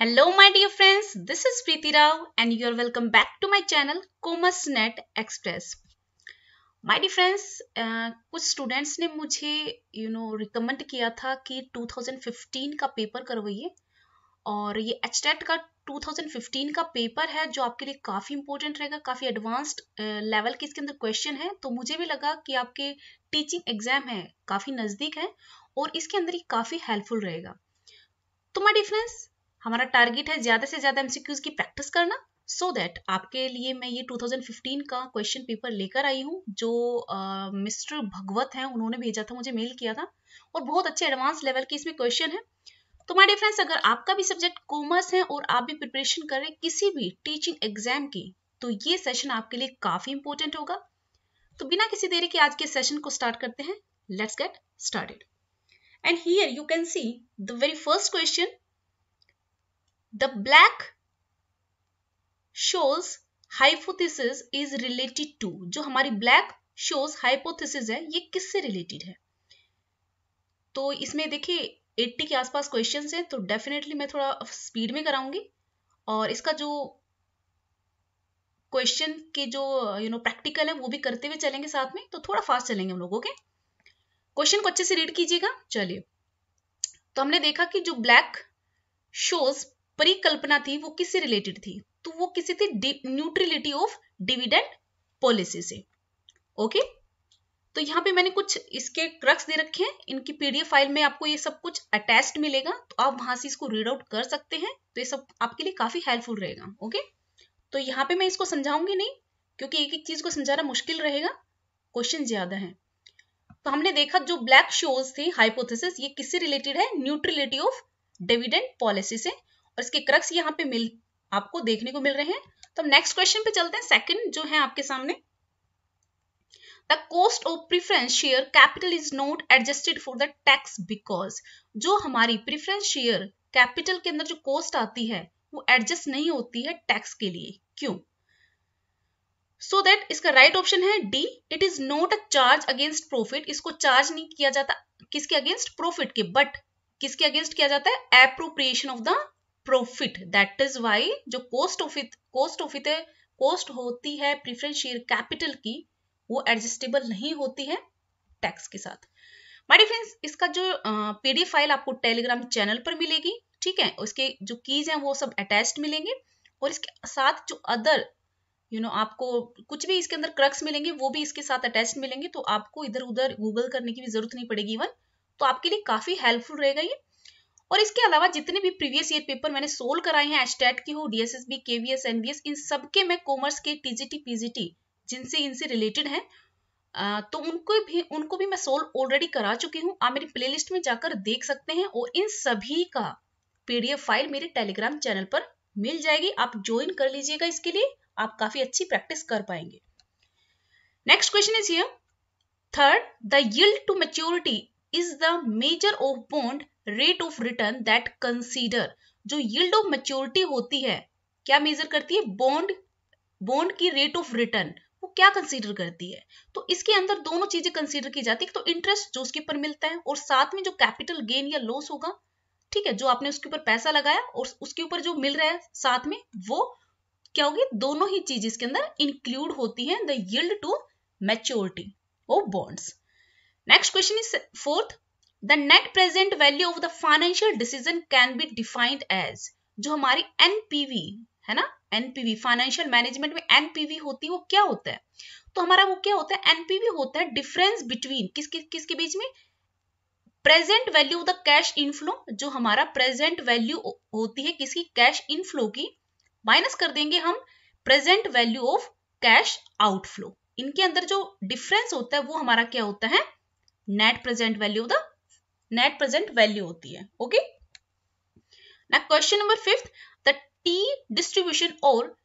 Hello my dear friends, this is Preeti Rao and you are welcome back to my channel CommerceNet Express. My dear friends, कुछ students ने मुझे recommend किया था कि 2015 का paper करवाइए और ये एचटेट का 2015 का पेपर है जो आपके लिए काफ़ी इंपॉर्टेंट रहेगा, काफ़ी एडवांस्ड लेवल के इसके अंदर क्वेश्चन है। तो मुझे भी लगा कि आपके टीचिंग एग्जाम है काफ़ी नज़दीक है और इसके अंदर ये काफ़ी हेल्पफुल रहेगा। तो माय डियर फ्रेंड्स, हमारा टारगेट है ज़्यादा से ज़्यादा एमसीक्यूज की प्रैक्टिस करना सो दैट आपके लिए मैं ये 2015 का क्वेश्चन पेपर लेकर आई हूँ जो मिस्टर भगवत हैं, उन्होंने भेजा था, मुझे मेल किया था और बहुत अच्छे एडवांस लेवल के इसमें क्वेश्चन है। तो माय डियर फ्रेंड्स, अगर आपका भी सब्जेक्ट कॉमर्स है और आप भी प्रिपरेशन कर रहे हैं किसी भी टीचिंग एग्जाम की, तो ये सेशन आपके लिए काफ़ी इंपॉर्टेंट होगा। तो बिना किसी देरी के आज के सेशन को स्टार्ट करते हैं। Let's get started. And here you can see the very first question, the black shows hypothesis is related to। जो हमारी black shows hypothesis है ये किससे रिलेटेड है? तो इसमें देखिए 80 के आसपास क्वेश्चंस हैं, तो डेफिनेटली मैं थोड़ा स्पीड में कराऊंगी और इसका जो क्वेश्चन के जो प्रैक्टिकल है वो भी करते हुए चलेंगे साथ में, तो थोड़ा फास्ट चलेंगे हम लोग। ओके, क्वेश्चन को अच्छे से रीड कीजिएगा। चलिए, तो हमने देखा कि जो ब्लैक शोज परिकल्पना थी वो किससे रिलेटेड थी? तो वो किसी थी न्यूट्रलिटी ऑफ डिविडेंड पॉलिसी से। ओके, तो यहाँ पे मैंने कुछ इसके क्रक्स दे रखे हैं, इनकी पीडीएफ फाइल में आपको ये सब कुछ अटैच्ड मिलेगा, तो आप वहां से इसको रीड आउट कर सकते हैं। तो ये सब आपके लिए काफी हेल्पफुल रहेगा। ओके, तो यहाँ पे मैं इसको समझाऊंगी नहीं क्योंकि एक एक चीज को समझाना मुश्किल रहेगा, क्वेश्चन ज्यादा है। तो हमने देखा जो ब्लैक शोज थी हाइपोथेसिस, ये किससे रिलेटेड है? न्यूट्रलिटी ऑफ डिविडेंड पॉलिसी से, और इसके क्रक्स यहाँ पे आपको देखने को मिल रहे हैं। तो हम नेक्स्ट क्वेश्चन पे चलते हैं। सेकंड जो है आपके सामने, the cost of preference share capital is not adjusted for the tax because. जो हमारी प्रेफरेंस शेयर कैपिटल के अंदर जो कॉस्ट आती है वो एडजस्ट नहीं होती है टैक्स के लिए, क्यों? सो दैट इसका राइट ऑप्शन है D, it is not a charge against profit. इसको चार्ज नहीं किया जाता किसके अगेंस्ट? प्रॉफिट के, बट किसके अगेंस्ट किया जाता है? Appropriation of the profit. That is why जो कॉस्ट होती है प्रेफरेंस शेयर कैपिटल की, वो एडजस्टेबल नहीं होती है टैक्स के साथ। माय डियर फ्रेंड्स, इसका जो पीडीएफ फाइल आपको टेलीग्राम चैनल पर मिलेगी, ठीक है, उसके जो कीज हैं वो सब अटैच्ड मिलेंगे और इसके साथ जो अदर आपको कुछ भी इसके अंदर क्रक्स मिलेंगे वो भी इसके साथ अटैच्ड मिलेंगे, तो आपको इधर उधर गूगल करने की भी जरूरत नहीं पड़ेगी इवन। तो आपके लिए काफी हेल्पफुल रहेगा ये। और इसके अलावा जितने भी प्रीवियस ईयर पेपर मैंने सोल्व कराए हैं, एचटेट की हो, डीएसएसबी, केवीएस, एनवीएस, इन सबके मैं कॉमर्स के टीजीटी पीजीटी जिनसे इनसे रिलेटेड है, तो उनको भी मैं सोल्व ऑलरेडी करा चुकी हूँ। आप मेरी प्लेलिस्ट में जाकर देख सकते हैं और इन सभी का पीडीएफ फाइल मेरे टेलीग्राम चैनल पर मिल जाएगी। आप ज्वाइन कर लीजिएगा, इसके लिए आप काफी अच्छी प्रैक्टिस कर पाएंगे। Next question is here, third, the yield to maturity is the measure of bond rate of return that consider. जो यील्ड ऑफ मैच्योरिटी होती है क्या मेजर करती है? बॉन्ड की रेट ऑफ रिटर्न वो क्या कंसीडर करती है? तो इसके अंदर दोनों चीजें कंसीडर की जाती है, तो इंटरेस्ट जो उसके ऊपर मिलता है और साथ में जो कैपिटल गेन या लॉस होगा, ठीक है, जो आपने उसके ऊपर पैसा लगाया और उसके ऊपर जो मिल रहा है साथ में, वो क्या होगी? दोनों ही चीज इसके अंदर इंक्लूड होती है the yield to maturity of bonds. Next question is fourth, the net present value of the financial decision can be defined as. जो हमारी एनपीवी है ना, एनपीवी फाइनेंशियल मैनेजमेंट में एनपीवी होती है, वो क्या होता है? तो हमारा वो क्या होता है? एनपीवी होता है डिफरेंस बिटवीन किसके बीच में? Present value of the cash inflow. जो हमारा प्रेजेंट वैल्यू होती है किसकी? कैश इनफ्लो की, माइनस कर देंगे हम present value of cash outflow. इनके अंदर जो डिफरेंस होता है वो हमारा क्या होता है? नेट प्रेजेंट वैल्यू होती है। Okay, now question number fifth, the T distribution और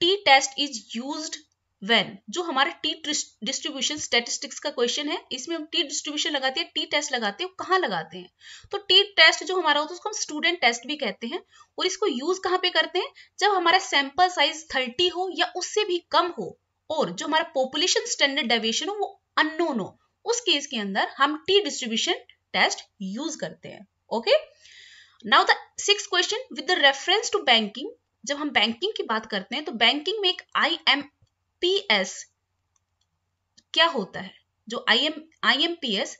T test is used when. जो हमारा टी डिस्ट्रीब्यूशन स्टैटिस्टिक्स का क्वेश्चन है, इसमें हम टी डिस्ट्रीब्यूशन लगाते हैं, टी टेस्ट लगाते हैं, कहाँ लगाते हैं? तो टी टेस्ट जो हमारा होता है उसको हम स्टूडेंट टेस्ट भी कहते हैं, और इसको यूज कहाँ पे करते हैं? जब हमारा सैंपल साइज 30 हो या उससे भी कम हो और जो हमारा पॉपुलेशन स्टैंडर्ड डेविएशन हो वो अननोन हो, उस केस के अंदर हम टी डिस्ट्रीब्यूशन टेस्ट यूज करते हैं। Okay, now the 6th question, with the reference to banking, जब हम बैंकिंग की बात करते हैं तो बैंकिंग में एक IMPS क्या होता है? जो IMPS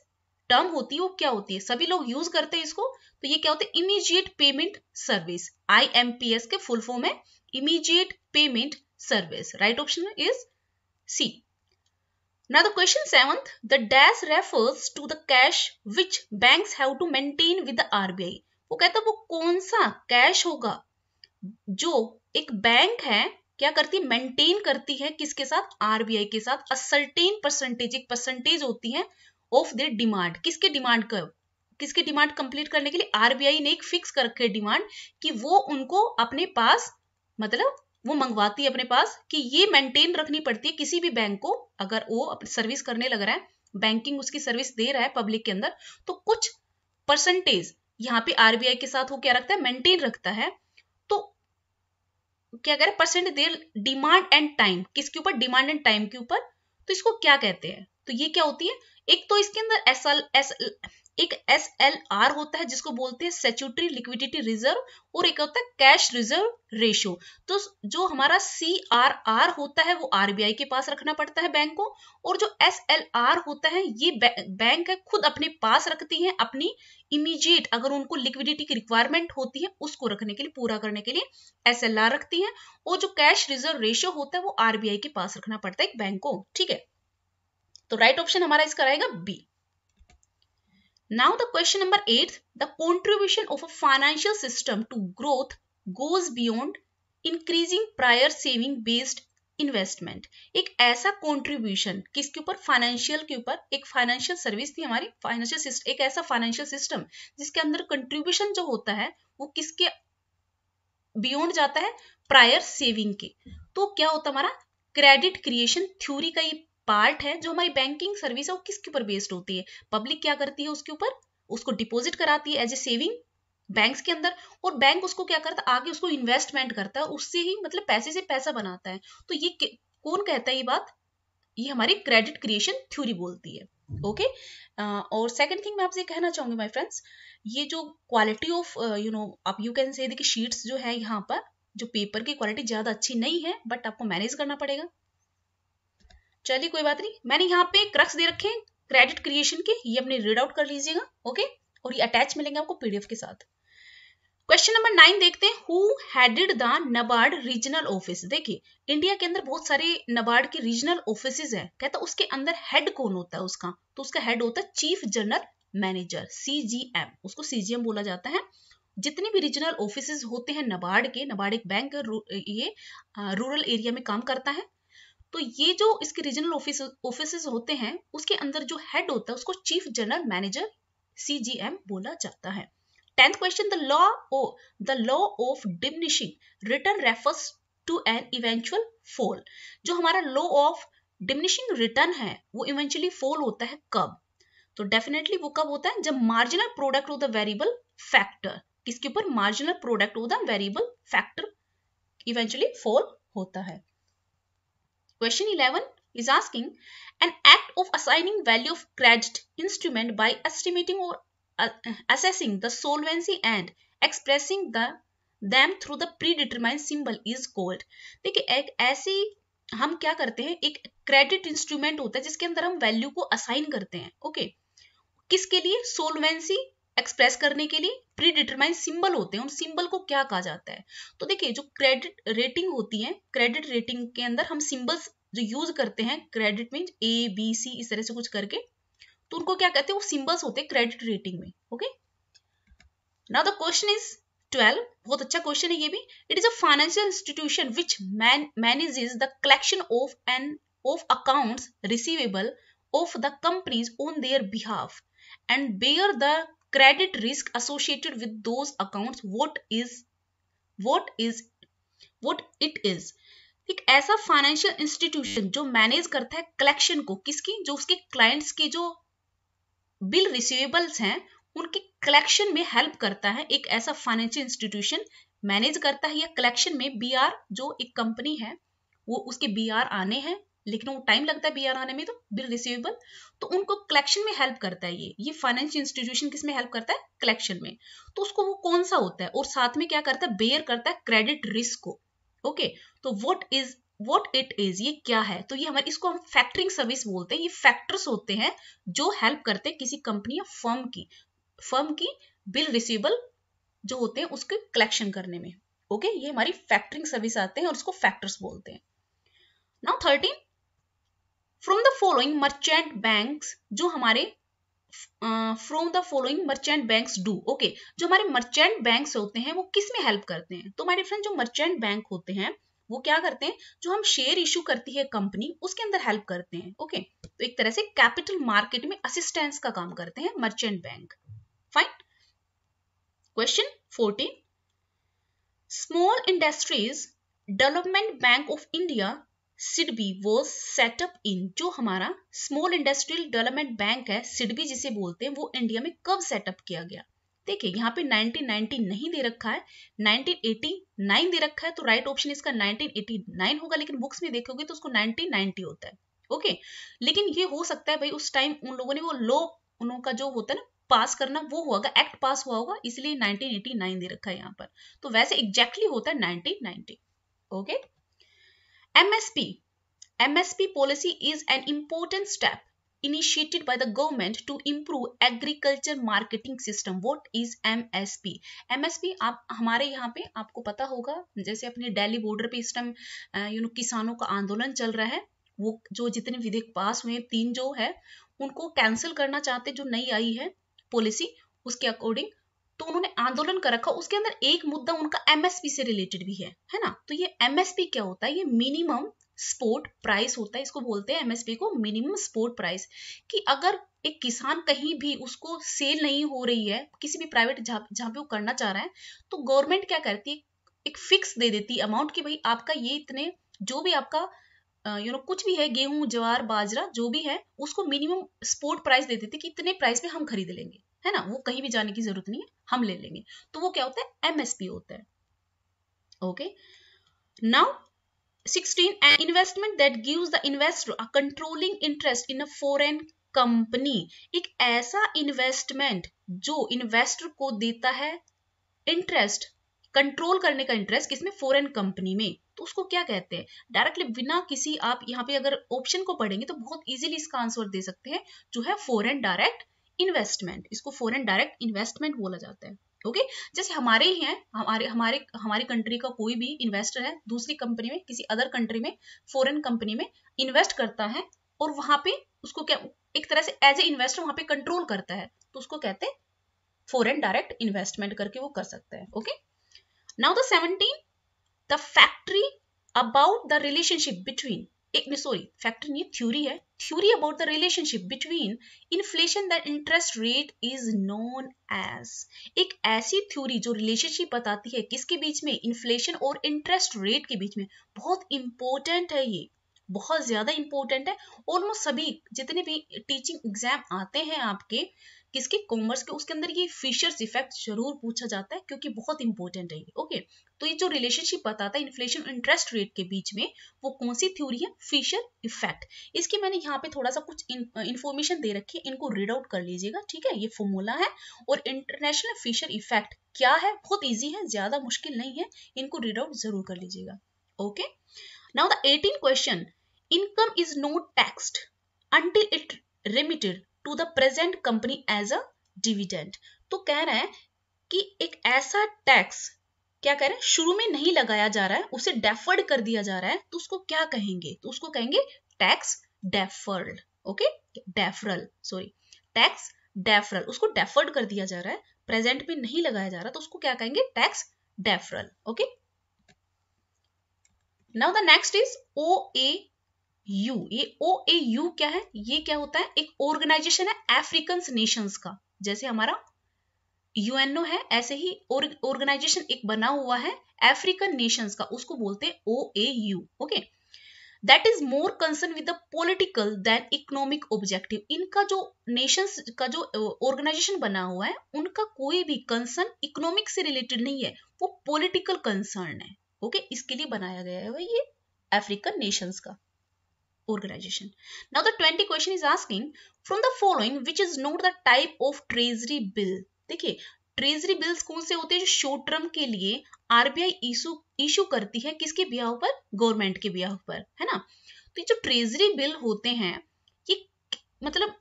टर्म होती है वो क्या होती है? सभी लोग यूज करते हैं इसको, तो ये क्या होता है? Immediate payment service. IMPS के फुल फॉर्म है immediate payment service. Right option is C. Now the question 7th, the dash refers to the cash which banks have to maintain with the RBI. वो कहता है वो कौन सा cash होगा जो एक बैंक है क्या करती है? मेंटेन करती है किसके साथ? RBI के साथ। अ सर्टेन परसेंटेज, एक परसेंटेज होती है ऑफ देयर डिमांड। किसके डिमांड का? किसके डिमांड कंप्लीट करने के लिए? RBI ने एक फिक्स कर रखे डिमांड कि वो उनको अपने पास, मतलब वो मंगवाती है अपने पास कि ये मेंटेन रखनी पड़ती है किसी भी बैंक को। अगर वो अपनी सर्विस करने लग रहा है, बैंकिंग उसकी सर्विस दे रहा है पब्लिक के अंदर, तो कुछ परसेंटेज यहाँ पे RBI के साथ वो क्या रखता है? मेंटेन रखता है। तो क्या कह रहे हैं? Percentage their demand and time. किसके ऊपर? डिमांड एंड टाइम के ऊपर। तो इसको क्या कहते हैं? तो ये क्या होती है? एक तो इसके अंदर एक SLR होता है जिसको बोलते हैं स्टैट्यूटरी लिक्विडिटी रिजर्व, और एक होता है कैश रिजर्व रेशियो। तो जो हमारा CRR होता है वो RBI के पास रखना पड़ता है बैंक को, और जो SLR होता है ये बैंक है खुद अपने पास रखती है अपनी इमीडिएट, अगर उनको लिक्विडिटी की रिक्वायरमेंट होती है उसको रखने के लिए, पूरा करने के लिए SLR रखती है। और जो कैश रिजर्व रेशियो होता है वो RBI के पास रखना पड़ता है एक बैंक को। ठीक है, तो राइट ऑप्शन हमारा इसका रहेगा B. Now the question number 8, the contribution of a financial system to growth goes beyond increasing prior saving based investment. एक ऐसा कंट्रीब्यूशन किसके ऊपर? फाइनेंशियल के ऊपर। एक फाइनेंशियल सर्विस थी हमारी, फाइनेंशियल सिस्टम, एक ऐसा फाइनेंशियल सिस्टम जिसके अंदर कंट्रीब्यूशन जो होता है वो किसके बियॉन्ड जाता है? प्रायर सेविंग के। तो क्या होता है हमारा? क्रेडिट क्रिएशन थ्योरी का ये पार्ट है। जो हमारी बैंकिंग सर्विस है वो किसके ऊपर बेस्ड होती है? पब्लिक क्या करती है उसके ऊपर? उसको डिपॉजिट कराती है एज ए सेविंग बैंक्स के अंदर, और बैंक उसको क्या करता है? आगे उसको इन्वेस्टमेंट करता है, उससे ही मतलब पैसे से पैसा बनाता है। तो ये कौन कहता है ये बात? ये हमारी क्रेडिट क्रिएशन थ्योरी बोलती है। ओके, और सेकंड थिंग मैं आपसे कहना चाहूंगी माय फ्रेंड्स, ये जो क्वालिटी ऑफ आप यू कैन से देखिए शीट्स जो है यहाँ पर, जो पेपर की क्वालिटी ज्यादा अच्छी नहीं है, बट आपको मैनेज करना पड़ेगा। चलिए कोई बात नहीं, मैंने यहाँ पे क्रक्स दे रखे हैं क्रेडिट क्रिएशन के, ये अपने रीड आउट कर लीजिएगा। ओके, और ये अटैच मिलेंगे आपको PDF के साथ। क्वेश्चन नंबर 9 देखते हैं, who headed the NABARD regional office. देखिए इंडिया के अंदर बहुत सारे नबार्ड के रीजनल ऑफिसेज हैं, कहता उसके अंदर हेड कौन होता है उसका? तो उसका हेड होता है चीफ जनरल मैनेजर, CGM, उसको CGM बोला जाता है। जितने भी रीजनल ऑफिसेज होते हैं नबार्ड के, नबार्ड एक बैंक ये रूरल एरिया में काम करता है, तो ये जो इसके रीजनल ऑफिसेज होते हैं उसके अंदर जो हेड होता है उसको चीफ जनरल मैनेजर CGM बोला जाता है। 10th question, the law of diminishing return refers to an eventual fall। जो हमारा लॉ ऑफ डिमिनिशिंग रिटर्न है वो इवेंचुअली फॉल होता है कब? तो डेफिनेटली वो कब होता है? जब marginal product of the variable factor, किसके ऊपर? Marginal product of the variable factor eventually fall होता है। Question 11 is asking, an act of assigning value of credit instrument by estimating or assessing the solvency and expressing them through the predetermined symbol is called। देखिए एक ऐसी हम क्या करते हैं, एक क्रेडिट इंस्ट्रूमेंट होता है जिसके अंदर हम वैल्यू को असाइन करते हैं। ओके, किसके लिए? सोलवेंसी एक्सप्रेस करने के लिए प्री डिटरमाइंड सिंबल होते हैं, उन सिंबल को क्या कहा जाता है? तो देखिए जो क्रेडिट रेटिंग होती है, क्रेडिट रेटिंग के अंदर हम सिंबल्स जो यूज करते हैं, क्रेडिट मीन ABC इस तरह से कुछ करके, तो उनको क्या कहते हैं? वो सिंबल्स होते हैं क्रेडिट रेटिंग में। Okay, now the question is 12, बहुत अच्छा क्वेश्चन है ये भी। It is a financial institution which manages the collection of accounts receivable of the companies on their behalf and bear the credit risk associated with those accounts। what it is एक ऐसा financial institution जो manage करता है collection को, किसकी? जो उसके clients के जो बिल रिसीवेबल्स हैं उनकी कलेक्शन में हेल्प करता है। एक ऐसा फाइनेंशियल इंस्टीट्यूशन मैनेज करता है या कलेक्शन में BR, जो एक कंपनी है वो उसके BR आने हैं लेकिन वो टाइम लगता है BR आने में, तो बिल रिसीवेबल, तो उनको कलेक्शन में हेल्प करता है। ये फाइनेंशियल इंस्टीट्यूशन किस में हेल्प करता है? कलेक्शन में। तो उसको वो कौन सा होता है, और साथ में क्या करता है? बेयर करता है क्रेडिट रिस्क को। ओके, तो व्हाट इट इज, ये क्या है? तो ये हमारे, इसको हम फैक्टरिंग सर्विस बोलते हैं। ये फैक्टर्स होते हैं जो हेल्प करते हैं किसी कंपनी या फर्म की बिल रिसीवेबल जो होते हैं उसके कलेक्शन करने में। ओके, ये हमारी फैक्टरिंग सर्विस आते हैं और इसको फैक्टर्स बोलते हैं। Now 13, from the following merchant banks, जो हमारे from the following merchant banks do. Okay, जो हमारे मर्चेंट बैंक्स होते हैं वो किस में हेल्प करते हैं? तो हमारे फ्रेंड, जो मर्चेंट बैंक होते हैं वो क्या करते हैं? जो हम शेयर इशू करती है कंपनी, उसके अंदर हेल्प करते हैं। ओके, तो एक तरह से कैपिटल मार्केट में असिस्टेंस का काम करते हैं merchant bank. Fine. Question 14, small industries development bank of India SIDBI was set up in. जो हमारा स्मॉल इंडस्ट्रियल डेवलपमेंट बैंक है, सिडबी जिसे बोलते हैं, वो इंडिया में कब सेटअप किया गया? देखिए यहाँ पे 1990 नहीं दे रखा है, 1989 दे रखा है, तो राइट ऑप्शन इसका 1989 होगा, लेकिन बुक्स में देखोगे तो उसको 1990 होता है। ओके, लेकिन ये हो सकता है भाई उस टाइम उन लोगों ने वो लॉ, उनका जो होता है ना पास करना, वो होगा, एक्ट पास हुआ होगा, इसलिए 1989 दे रखा है यहाँ पर। तो वैसे एग्जैक्टली होता है 1990। Okay, MSP policy is an important step initiated by the government to improve agriculture marketing system. What is MSP? MSP आप हमारे यहाँ पे आपको पता होगा, जैसे अपने दिल्ली बॉर्डर पे इस टाइम किसानों का आंदोलन चल रहा है, वो जो जितने विधेयक पास हुए 3 जो है उनको कैंसिल करना चाहते, जो नई आई है पॉलिसी उसके अकॉर्डिंग, तो उन्होंने आंदोलन कर रखा। उसके अंदर एक मुद्दा उनका MSP से रिलेटेड भी है ना। तो ये MSP क्या होता है? ये मिनिमम सपोर्ट प्राइस होता है, इसको बोलते हैं MSP को, मिनिमम सपोर्ट प्राइस। कि अगर एक किसान कहीं भी उसको सेल नहीं हो रही है, किसी भी प्राइवेट जहां पे वो करना चाह रहा है, तो गवर्नमेंट क्या करती है, एक फिक्स दे देती है अमाउंट कि भाई आपका ये इतने, जो भी आपका कुछ भी है, गेहूं ज्वार बाजरा जो भी है, उसको मिनिमम सपोर्ट प्राइस दे देती है कि इतने प्राइस पे हम खरीद लेंगे, है ना, वो कहीं भी जाने की जरूरत नहीं है, हम ले लेंगे। तो वो क्या होता है? MSP होता है। Okay, now 16, an investment that gives the investor a controlling interest in a foreign company। एक ऐसा इन्वेस्टमेंट जो इन्वेस्टर को देता है इंटरेस्ट, कंट्रोल करने का इंटरेस्ट, किसमें? फॉरेन कंपनी में। तो उसको क्या कहते हैं? डायरेक्टली बिना किसी, आप यहाँ पे अगर ऑप्शन को पढ़ेंगे तो बहुत इजीली इसका आंसर दे सकते हैं, जो है फॉरेन डायरेक्ट इन्वेस्टमेंट। इसको फॉरेन डायरेक्ट इन्वेस्टमेंट बोला जाता है। ओके, जैसे हमारे ही हैं, हमारी कंट्री का कोई भी इन्वेस्टर है दूसरी कंपनी में, किसी अदर कंट्री में, फॉरेन कंपनी में इन्वेस्ट करता है, और वहां पे उसको क्या, एक तरह से एज ए इन्वेस्टर वहां पे कंट्रोल करता है, तो उसको कहते हैं फॉरेन डायरेक्ट इन्वेस्टमेंट करके वो कर सकता है। Okay, now the 17, the factory about the relationship between, factory नहीं, थ्योरी है, theory about the relationship between inflation that interest rate is known as. एक ऐसी थ्योरी जो रिलेशनशिप बताती है किसके बीच में? इन्फ्लेशन और इंटरेस्ट रेट के बीच में। बहुत इंपॉर्टेंट है ये, बहुत ज्यादा इंपॉर्टेंट है। ऑलमोस्ट सभी जितने भी टीचिंग एग्जाम आते हैं आपके, किसके? कॉमर्स के, उसके अंदर ये फिशर्स इफेक्ट जरूर पूछा जाता है, क्योंकि बहुत इंपॉर्टेंट है ये। ओके, तो ये जो रिलेशनशिप बताता है इन्फ्लेशन और इंटरेस्ट रेट के बीच में, वो कौन सी थ्योरी है? Fisher effect. इसकी मैंने यहाँ पे थोड़ा सा कुछ इंफॉर्मेशन दे रखी है, इनको रीड आउट कर लीजिएगा, ठीक है। ये फॉर्मूला है, और इंटरनेशनल फिशर इफेक्ट क्या है? बहुत ईजी है, ज्यादा मुश्किल नहीं है, इनको रीड आउट जरूर कर लीजिएगा। Okay, now the 18 question, income is not taxed until it remitted to the present company as a dividend। तो कह रहा है कि एक ऐसा टैक्स, क्या कह रहे हैं, शुरू में नहीं लगाया जा रहा है, उसे डेफर्ड कर दिया जा रहा है, तो उसको क्या कहेंगे? तो उसको कहेंगे tax deferred. Okay, deferral, sorry, tax deferral, उसको डेफर्ड कर दिया जा रहा है, प्रेजेंट में नहीं लगाया जा रहा, तो उसको क्या कहेंगे? Tax deferral. Okay, now the next is OAU। ये OAU क्या है? ये क्या होता है? एक ऑर्गेनाइजेशन है अफ्रीकन नेशंस का, जैसे हमारा UNO है, ऐसे ही ऑर्गेनाइजेशन एक बना हुआ है अफ्रीकन नेशंस का, उसको बोलते हैं OAU। Okay, that is more concern with the political than economic objective. इनका जो नेशंस का जो ऑर्गेनाइजेशन बना हुआ है, उनका कोई भी कंसर्न इकोनॉमिक से रिलेटेड नहीं है, वो पॉलिटिकल कंसर्न है। ओके, इसके लिए बनाया गया है ये अफ्रीकन नेशंस का। organization. Now the 20 question is asking from the following which is not the type of treasury bill. देखिए ट्रेजरी बिल्स कौन से होते हैं जो शॉर्ट टर्म के लिए आरबीआई इशू करती है, किसके बिहाफ पर, गवर्नमेंट के बिहाफ पर, है ना। तो ये जो ट्रेजरी बिल होते हैं ये मतलब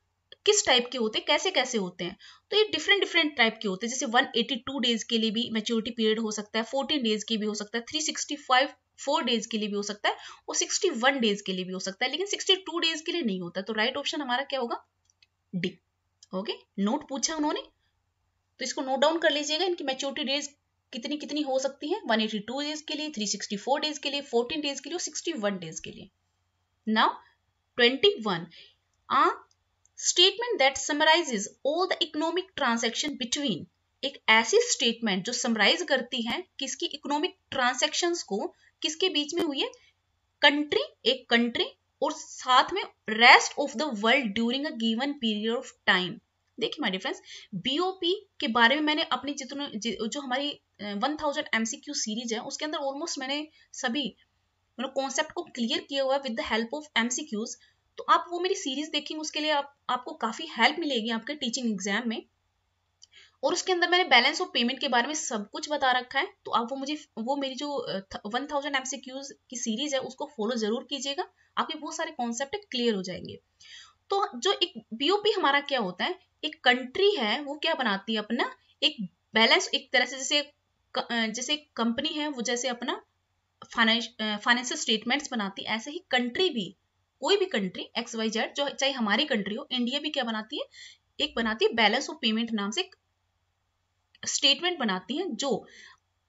किस टाइप के होते हैं, कैसे कैसे होते हैं, तो ये डिफरेंट डिफरेंट टाइप के होते हैं। जैसे 182 डेज के लिए भी मैच्योरिटी पीरियड हो सकता है, 14 डेज के भी हो सकता है, 365 4 डेज के लिए भी हो सकता है और 61 डेज के लिए भी हो सकता है, लेकिन 62 डेज के लिए नहीं होता। तो राइट ऑप्शन हमारा क्या होगा, डी। ओके, नोट पूछा उन्होंने तो इसको नोट डाउन कर लीजिएगा। इनकी मैच्योरिटी डेज कितनी कितनी हो सकती है, 182 डेज के लिए, 364 डेज के लिए, 14 डेज के लिए और 61 डेज के लिए। Now 21 a statement that summarises all the economic transaction between, एक ऐसी स्टेटमेंट जो समराइज करती है किसकी इकोनॉमिक ट्रांजैक्शंस को, किसके बीच में हुई है, कंट्री, एक कंट्री और साथ में rest of the world during a given period of time. देखिए माय डियर फ्रेंड्स, बीओपी के बारे में मैंने अपनी जितने जो हमारी 1000 एमसीक्यू सीरीज है उसके अंदर ऑलमोस्ट मैंने सभी कॉन्सेप्ट को क्लियर किया हुआ with the help of MCQs. तो आप वो मेरी सीरीज देखेंगे, उसके लिए आपको काफी हेल्प मिलेगी आपके टीचिंग एग्जाम में। और उसके अंदर मैंने बैलेंस ऑफ पेमेंट के बारे में सब कुछ बता रखा है। तो आप वो मेरी जो 1000 एमसीक्यूज की सीरीज है उसको फॉलो जरूर कीजिएगा, आपके बहुत सारे कॉन्सेप्ट क्लियर हो जाएंगे। तो जो एक बीओपी हमारा क्या होता है, एक कंट्री है वो क्या बनाती है, अपना एक बैलेंस, एक तरह से जैसे कंपनी है वो जैसे अपना फाइनेंशियल स्टेटमेंट्स बनाती है, ऐसे ही कंट्री भी, कोई भी कंट्री XYZ जो चाहे हमारी कंट्री हो, इंडिया भी क्या बनाती है, एक बनाती है बैलेंस ऑफ पेमेंट नाम से स्टेटमेंट बनाती है, जो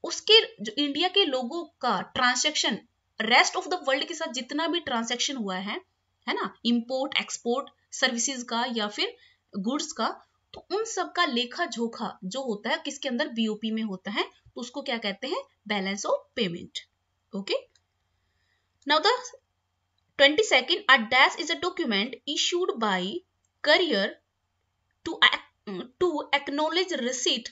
उसके जो इंडिया के लोगों का transaction rest of the world के साथ जितना भी ट्रांजैक्शन हुआ है ना, इंपोर्ट एक्सपोर्ट सर्विसेज का या फिर गुड्स का, तो उन सब का लेखा जोखा जो होता है किसके अंदर, बीओपी में होता है। तो उसको क्या कहते हैं, balance of payment. Okay, now the 22nd, a dash is a document issued by courier to acknowledge receipt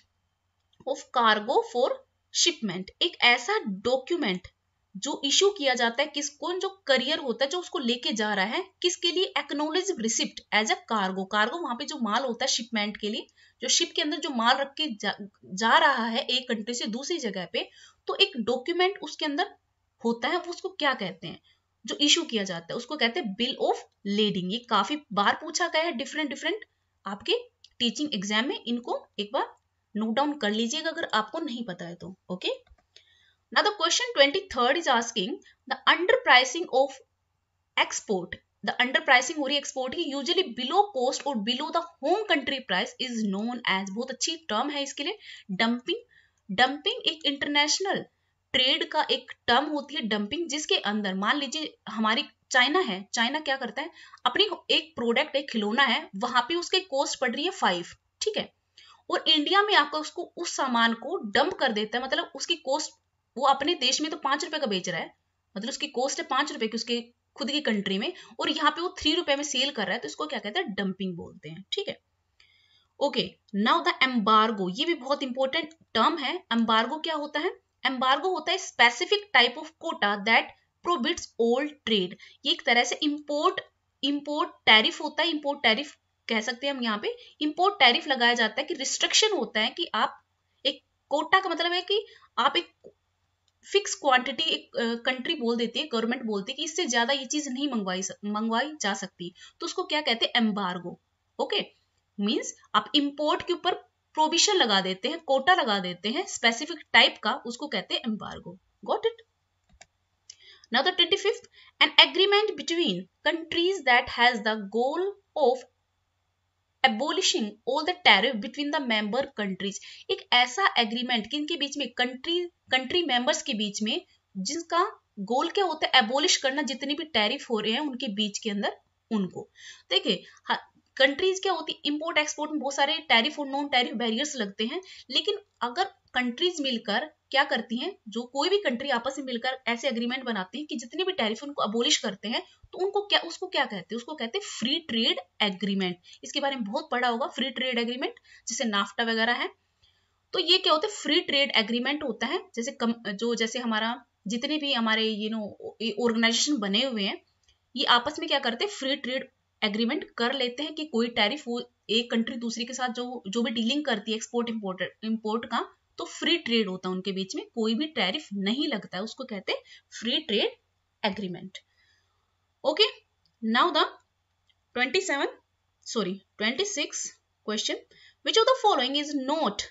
of cargo for shipment। एक ऐसा डॉक्यूमेंट जो इशू किया जाता है किसको, जो करियर होता है जो उसको लेके जा रहा है, किसके लिए, acknowledge receipt as a cargo. Cargo वहां पे जो माल होता है शिपमेंट के लिए, जो शिप के अंदर जो माल रख के जा रहा है एक कंट्री से दूसरी जगह पे, तो एक डॉक्यूमेंट उसके अंदर होता है, वो उसको क्या कहते हैं, जो इशू किया जाता है उसको कहते हैं बिल ऑफ लेडिंग। ये काफी बार पूछा गया है डिफरेंट डिफरेंट आपके टीचिंग एग्जाम में, इनको एक बार नोट डाउन कर लीजिएगा अगर आपको नहीं पता है तो। Okay, now the question 23rd is asking the underpricing of export, the underpricing हो रही है एक्सपोर्ट की, यूजुअली बिलो कॉस्ट और below the home country price is known as, बहुत अच्छी टर्म है इसके लिए, डंपिंग। डंपिंग एक इंटरनेशनल ट्रेड का एक टर्म होती है डंपिंग, जिसके अंदर मान लीजिए हमारी चाइना है, चाइना क्या करता है, अपनी एक प्रोडक्ट एक खिलौना है, वहां पे उसकी कॉस्ट पड़ रही है 5, ठीक है, और इंडिया में आकर उसको उस सामान को डंप कर देता है, मतलब उसकी कॉस्ट, वो अपने देश में तो 5 रुपए का बेच रहा है, मतलब उसकी कॉस्ट है 5 रुपए की उसके खुद की कंट्री में, और यहाँ पे वो 3 रुपए में सेल कर रहा है, तो इसको क्या कहते हैं, डंपिंग बोलते हैं, ठीक है। ओके, नाउ द एम्बार्गो, ये भी बहुत इंपॉर्टेंट टर्म है। एम्बार्गो क्या होता है, एम्बार्गो होता है specific type of quota that prohibits all trade. ये एक तरह से इंपोर्ट टैरिफ होता है, इंपोर्ट टैरिफ कह सकते हैं हम, यहाँ पे इंपोर्ट टैरिफ लगाया जाता है कि रिस्ट्रिक्शन होता है कि आप एक कोटा का मतलब है कि आप एक फिक्स क्वांटिटी एक कंट्री बोल देती है, गवर्नमेंट बोलती है कि इससे ज्यादा ये चीज नहीं मंगवाई जा सकती, तो उसको क्या कहते हैं, एम्बार्गो। ओके, मींस आप इंपोर्ट के ऊपर प्रोविजन लगा देते हैं, कोटा लगा देते हैं स्पेसिफिक टाइप का, उसको कहते हैं embargo. Got it? Now the 25th, an agreement between countries that has the goal of abolishing all the tariff between the member countries. एक ऐसा एग्रीमेंट किनके बीच में, कंट्री मेंबर्स के बीच में, जिसका गोल क्या होता है, एबोलिश करना जितने भी टैरिफ हो रहे हैं उनके बीच के अंदर उनको। देखिए कंट्रीज क्या होती है, इंपोर्ट एक्सपोर्ट में बहुत सारे टैरिफ और नॉन टैरिफ बैरियर्स लगते हैं, लेकिन अगर कंट्रीज मिलकर क्या करती हैं, जो कोई भी कंट्री आपस में मिलकर ऐसे एग्रीमेंट बनाती है कि जितने भी टैरिफ उनको अबोलिश करते हैं, तो उसको क्या कहते हैं, उसको कहते हैं फ्री ट्रेड एग्रीमेंट। इसके बारे में बहुत पढ़ा होगा, फ्री ट्रेड एग्रीमेंट जैसे नाफ्टा वगैरह है। तो ये क्या होता है, फ्री ट्रेड एग्रीमेंट होता है, जैसे हमारा जितने भी हमारे ऑर्गेनाइजेशन बने हुए हैं, ये आपस में क्या करते हैं, फ्री ट्रेड एग्रीमेंट कर लेते हैं कि कोई टैरिफ वो एक कंट्री दूसरी के साथ जो भी डीलिंग करती है एक्सपोर्ट इंपोर्ट का, तो फ्री ट्रेड होता है उनके बीच में, कोई भी टैरिफ नहीं लगता है, उसको कहते हैं free trade agreement. Okay, now the 26 question, which of the following is not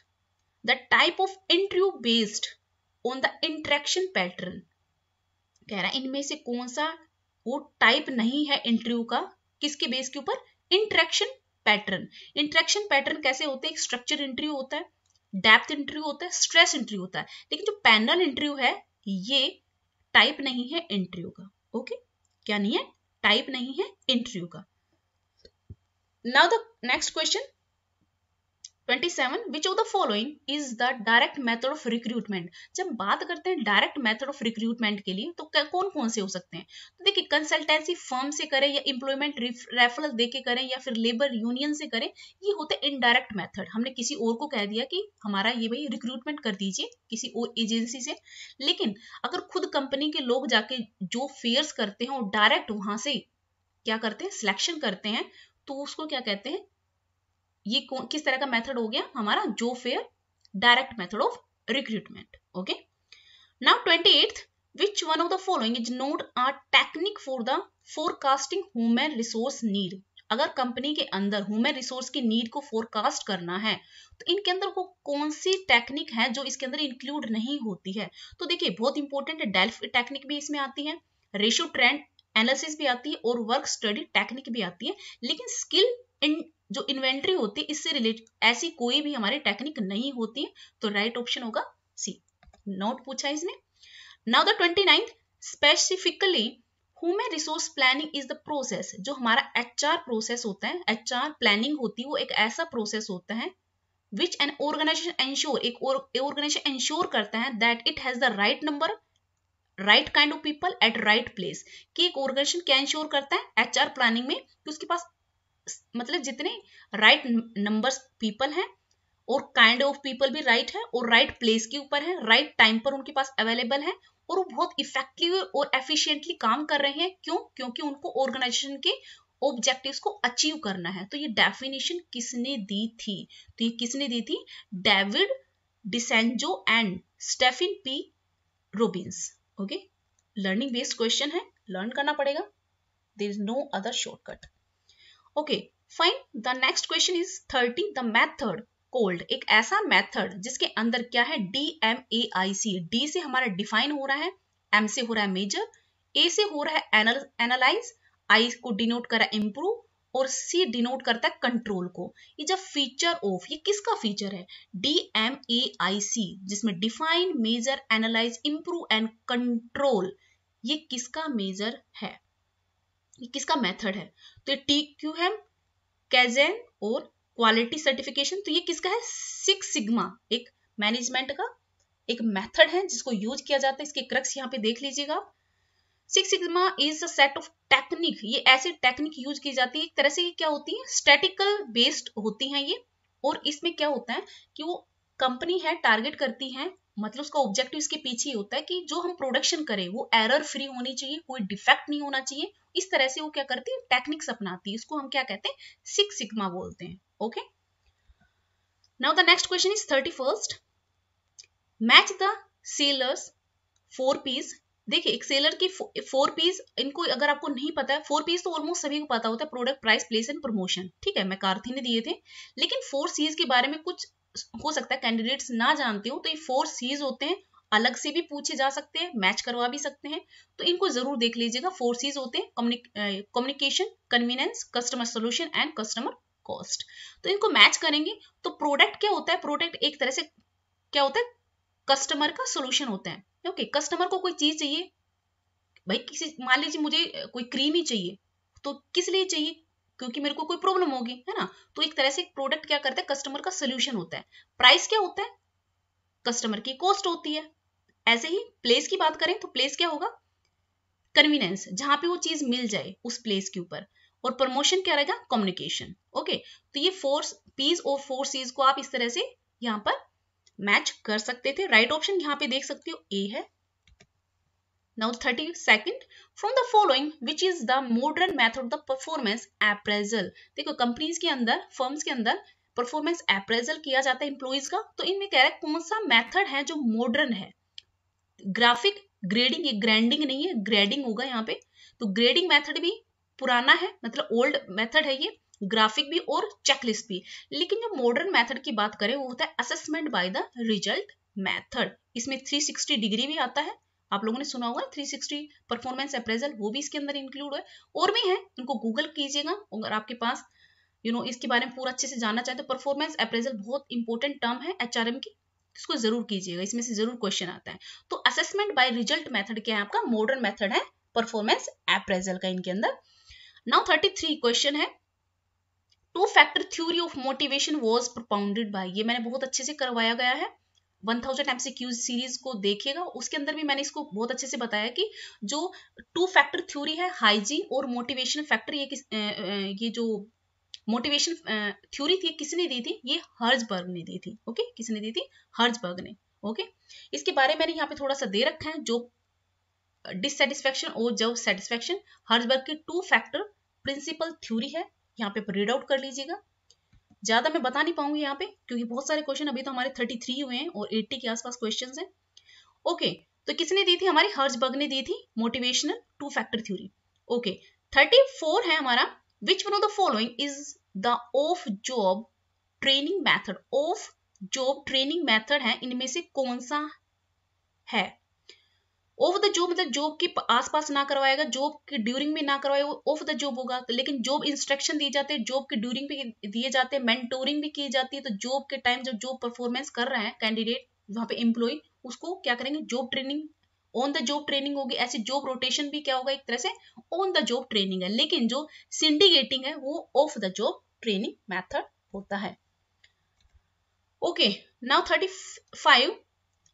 the type of interview based on the interaction pattern? कह रहा है इनमें से कौन सा वो टाइप नहीं है इंटरव्यू का, किसके बेस के ऊपर, इंटरेक्शन पैटर्न। इंटरेक्शन पैटर्न कैसे होते हैं, स्ट्रक्चर इंटरव्यू होता है, डेप्थ इंटरव्यू होता है, स्ट्रेस इंटरव्यू होता है, लेकिन जो पैनल इंटरव्यू है ये टाइप नहीं है इंटरव्यू का। ओके, क्या नहीं है, टाइप नहीं है इंटरव्यू का। Now the next question 27, which of the following is the direct method of recruitment? जब बात करते हैं डायरेक्ट मेथड ऑफ रिक्रूटमेंट के लिए तो कौन कौन से हो सकते हैं, तो देखिए कंसल्टेंसी फर्म से करें या एम्प्लॉयमेंट रेफरल दे के करें या फिर लेबर यूनियन से करें, ये होते हैं इनडायरेक्ट मेथड। हमने किसी और को कह दिया कि हमारा ये भाई रिक्रूटमेंट कर दीजिए किसी और एजेंसी से, लेकिन अगर खुद कंपनी के लोग जाके जो फेयर्स करते हैं और डायरेक्ट वहां से क्या करते हैं, सिलेक्शन करते हैं, तो उसको क्या कहते हैं, ये किस तरह का मेथड हो गया हमारा, जो fair direct method of recruitment. Okay, now 28, which one of the following is not a technique for the forecasting human resource need? अगर कंपनी के अंदर ह्यूमन रिसोर्स की नीड को फोरकास्ट करना है तो इनके अंदर को कौन सी टेक्निक है जो इसके अंदर इंक्लूड नहीं होती है, तो देखिए बहुत इंपॉर्टेंट है, डेल्फी टेक्निक भी इसमें आती है, रेशियो ट्रेंड एनालिसिस भी आती है और वर्क स्टडी टेक्निक भी आती है, लेकिन स्किल इन जो इन्वेंट्री होती है इससे रिलेटेड ऐसी कोई भी हमारी टेक्निक नहीं होती है, तो राइट ऑप्शन होगा सी, नोट पूछा इसमें। Now the 29, specifically human resource planning is the process, जो हमारा HR प्रोसेस होता है, HR प्लानिंग होती है, वो एक ऐसा प्रोसेस होता है विच एन ऑर्गेनाइजेशन एंश्योर, एक ऑर्गेनाइजेशन एंश्योर करता है that it has the right number right kind of people at right place, कि एक ऑर्गेनाइजेशन क्या इंश्योर करता है HR प्लानिंग में कि उसके पास मतलब जितने राइट नंबर्स पीपल हैं और काइंड ऑफ पीपल भी राइट है और राइट प्लेस के ऊपर है, राइट टाइम पर उनके पास अवेलेबल है और वो बहुत इफेक्टिव और एफिशिएंटली काम कर रहे हैं, क्यों, क्योंकि उनको ऑर्गेनाइजेशन के ऑब्जेक्टिव्स को अचीव करना है। तो ये डेफिनेशन किसने दी थी, तो ये किसने दी थी, David DeCenzo and Stephen P Robbins. Okay, learning based question है, लर्न करना पड़ेगा, there is no other shortcut. Okay fine, the next question is 30, the method called, एक ऐसा मेथड जिसके अंदर क्या है, DMAIC, डी से हमारा डिफाइन हो रहा है, M से हो रहा है मेजर, A से हो रहा है एनालाइज, I को डिनोट कर रहा है इम्प्रूव और C डिनोट करता है कंट्रोल को। ये जब फीचर ऑफ, ये किसका फीचर है, DMAIC, जिसमें define, measure, analyse, improve and control, ये किसका मेजर है, ये किसका मेथड है, तो ये TQM, कैजेन और क्वालिटी सर्टिफिकेशन, तो ये किसका है, 6 सिग्मा, एक मैनेजमेंट का एक मेथड है जिसको यूज किया जाता है। इसके क्रक्स यहाँ पे देख लीजिएगा आप, 6 sigma is a set of technique, ये ऐसी टेक्निक यूज की जाती है, एक तरह से ये क्या होती है, स्टैटिकल बेस्ड होती हैं ये, और इसमें क्या होता है कि वो कंपनी है टारगेट करती है, मतलब उसका ऑब्जेक्टिव इसके पीछे होता है कि जो हम प्रोडक्शन करें वो एरर फ्री होनी चाहिए, कोई डिफेक्ट नहीं होना चाहिए, इस तरह से वो क्या करती है, टेक्निक्स अपनाती है, इसको हम क्या कहते हैं, 6 सिग्मा बोलते हैं। Okay, now the next question is 31st, match the sellers 4 P's। देखिए एक सेलर की 4 P's, इनको अगर आपको नहीं पता है, 4 P's तो ऑलमोस्ट सभी को पता होता है, product, price, place and promotion, ठीक है, मैकार्थी ने दिए थे, लेकिन 4 C's के बारे में कुछ हो सकता है कैंडिडेट्स ना जानते हो, तो ये 4 C's होते हैं, अलग से भी पूछे जा सकते हैं, मैच करवा भी सकते हैं, तो इनको जरूर देख लीजिएगा। 4 C's होते हैं, communication, convenience, customer solution and customer cost. तो इनको मैच करेंगे तो प्रोडक्ट क्या होता है, प्रोडक्ट एक तरह से क्या होता है, कस्टमर का सोल्यूशन होता है। ओके, कस्टमर को कोई चीज चाहिए, भाई किसी, मान लीजिए मुझे कोई क्रीम ही चाहिए, तो किस लिए चाहिए, क्योंकि मेरे को कोई प्रॉब्लम होगी, है ना, तो एक तरह से प्रोडक्ट क्या करता है, कस्टमर का सोल्यूशन होता है। प्राइस क्या होता है, कस्टमर की कॉस्ट होती है। ऐसे ही प्लेस की बात करें तो प्लेस क्या होगा, कन्वीनियंस, जहां पे वो चीज मिल जाए उस प्लेस के ऊपर, और प्रमोशन क्या रहेगा, कम्युनिकेशन। ओके, तो ये 4 P's और 4 C's को आप इस तरह से यहाँ पर मैच कर सकते थे। राइट ऑप्शन यहाँ पे देख सकते हो A है। Now 32nd, from the following which is the modern method of the performance appraisal। देखो कंपनीज के अंदर, फर्म्स के अंदर परफॉर्मेंस अप्रेजल किया जाता है एम्प्लॉइज का, तो इनमें कह रहा है कौन सा मेथड है जो मॉडर्न है। ग्राफिक ग्रेडिंग, ये ग्रेडिंग नहीं है, ग्रेडिंग होगा यहाँ पे। तो ग्रेडिंग मेथड भी पुराना है, मतलब ओल्ड मेथड है ये, ग्राफिक भी और चेकलिस्ट भी। लेकिन जो मॉडर्न मेथड की बात करें वो होता है assessment by the result method. इसमें 360 डिग्री भी आता है, आप लोगों ने सुना होगा 360 परफॉर्मेंस अप्रेजल, वो भी इसके अंदर इंक्लूड है। और भी है, उनको गूगल कीजिएगा अगर आपके पास इसके बारे में पूरा अच्छे से जानना चाहे तो। परफॉर्मेंस अप्रेजल बहुत इंपॉर्टेंट टर्म है HRM की, इसको जरूर कीजिएगा, इसमें से जरूर क्वेश्चन आता है। तो असेसमेंट बाय रिजल्ट मेथड क्या है आपका, मॉडर्न मेथड है परफॉर्मेंस अप्रेजल का इनके अंदर। नाउ 33 क्वेश्चन है, two factor theory of motivation was propounded bye. ये मैंने बहुत अच्छे से करवाया गया है, 1000 MCQ सीरीज को देखिएगा, उसके अंदर भी मैंने इसको बहुत अच्छे से बताया कि जो टू फैक्टर थ्योरी है, हाइजीन और मोटिवेशन फैक्टर, ये जो मोटिवेशन थ्योरी थी किसने दी थी, ये हर्जबर्ग ने दी थी। ओके, किसने दी थी, हर्जबर्ग ने। ओके, इसके बारे में मैंने यहाँ पे थोड़ा सा दे रखा है, जो डिससेटिस्फैक्शन और जब सेटिस्फैक्शन, हर्जबर्ग की टू फैक्टर प्रिंसिपल थ्योरी है, यहाँ पे रीड आउट कर लीजिएगा। ज्यादा मैं बता नहीं पाऊंगी यहाँ पे क्योंकि बहुत सारे क्वेश्चन अभी तो हमारे 33 हुए हैं और 80 के आसपास क्वेश्चंस हैं। ओके, तो किसने दी थी, हमारी हर्जबर्ग ने दी थी motivational two factor theory. Okay, 34 है हमारा, which one of the following is the off job training method। Of job training method है, इनमें से कौन सा है। ऑफ द जॉब मतलब जॉब के आसपास ना करवाएगा, जॉब के ड्यूरिंग में ना करवाएगा, ऑफ द जॉब होगा। लेकिन जॉब इंस्ट्रक्शन दिए जाते हैं, जॉब के ड्यूरिंग भी दिए जाते हैं, मेंटोरिंग भी की जाती है। तो जॉब के टाइम जब जॉब परफॉर्मेंस कर रहा है कैंडिडेट, वहां पे एम्प्लॉय, उसको क्या करेंगे, job training, on the job training होगी। ऐसी जॉब रोटेशन भी क्या होगा, एक तरह से ऑन द जॉब ट्रेनिंग है। लेकिन जो सिंडिकेटिंग है वो of the job training method होता है। Okay, now 35,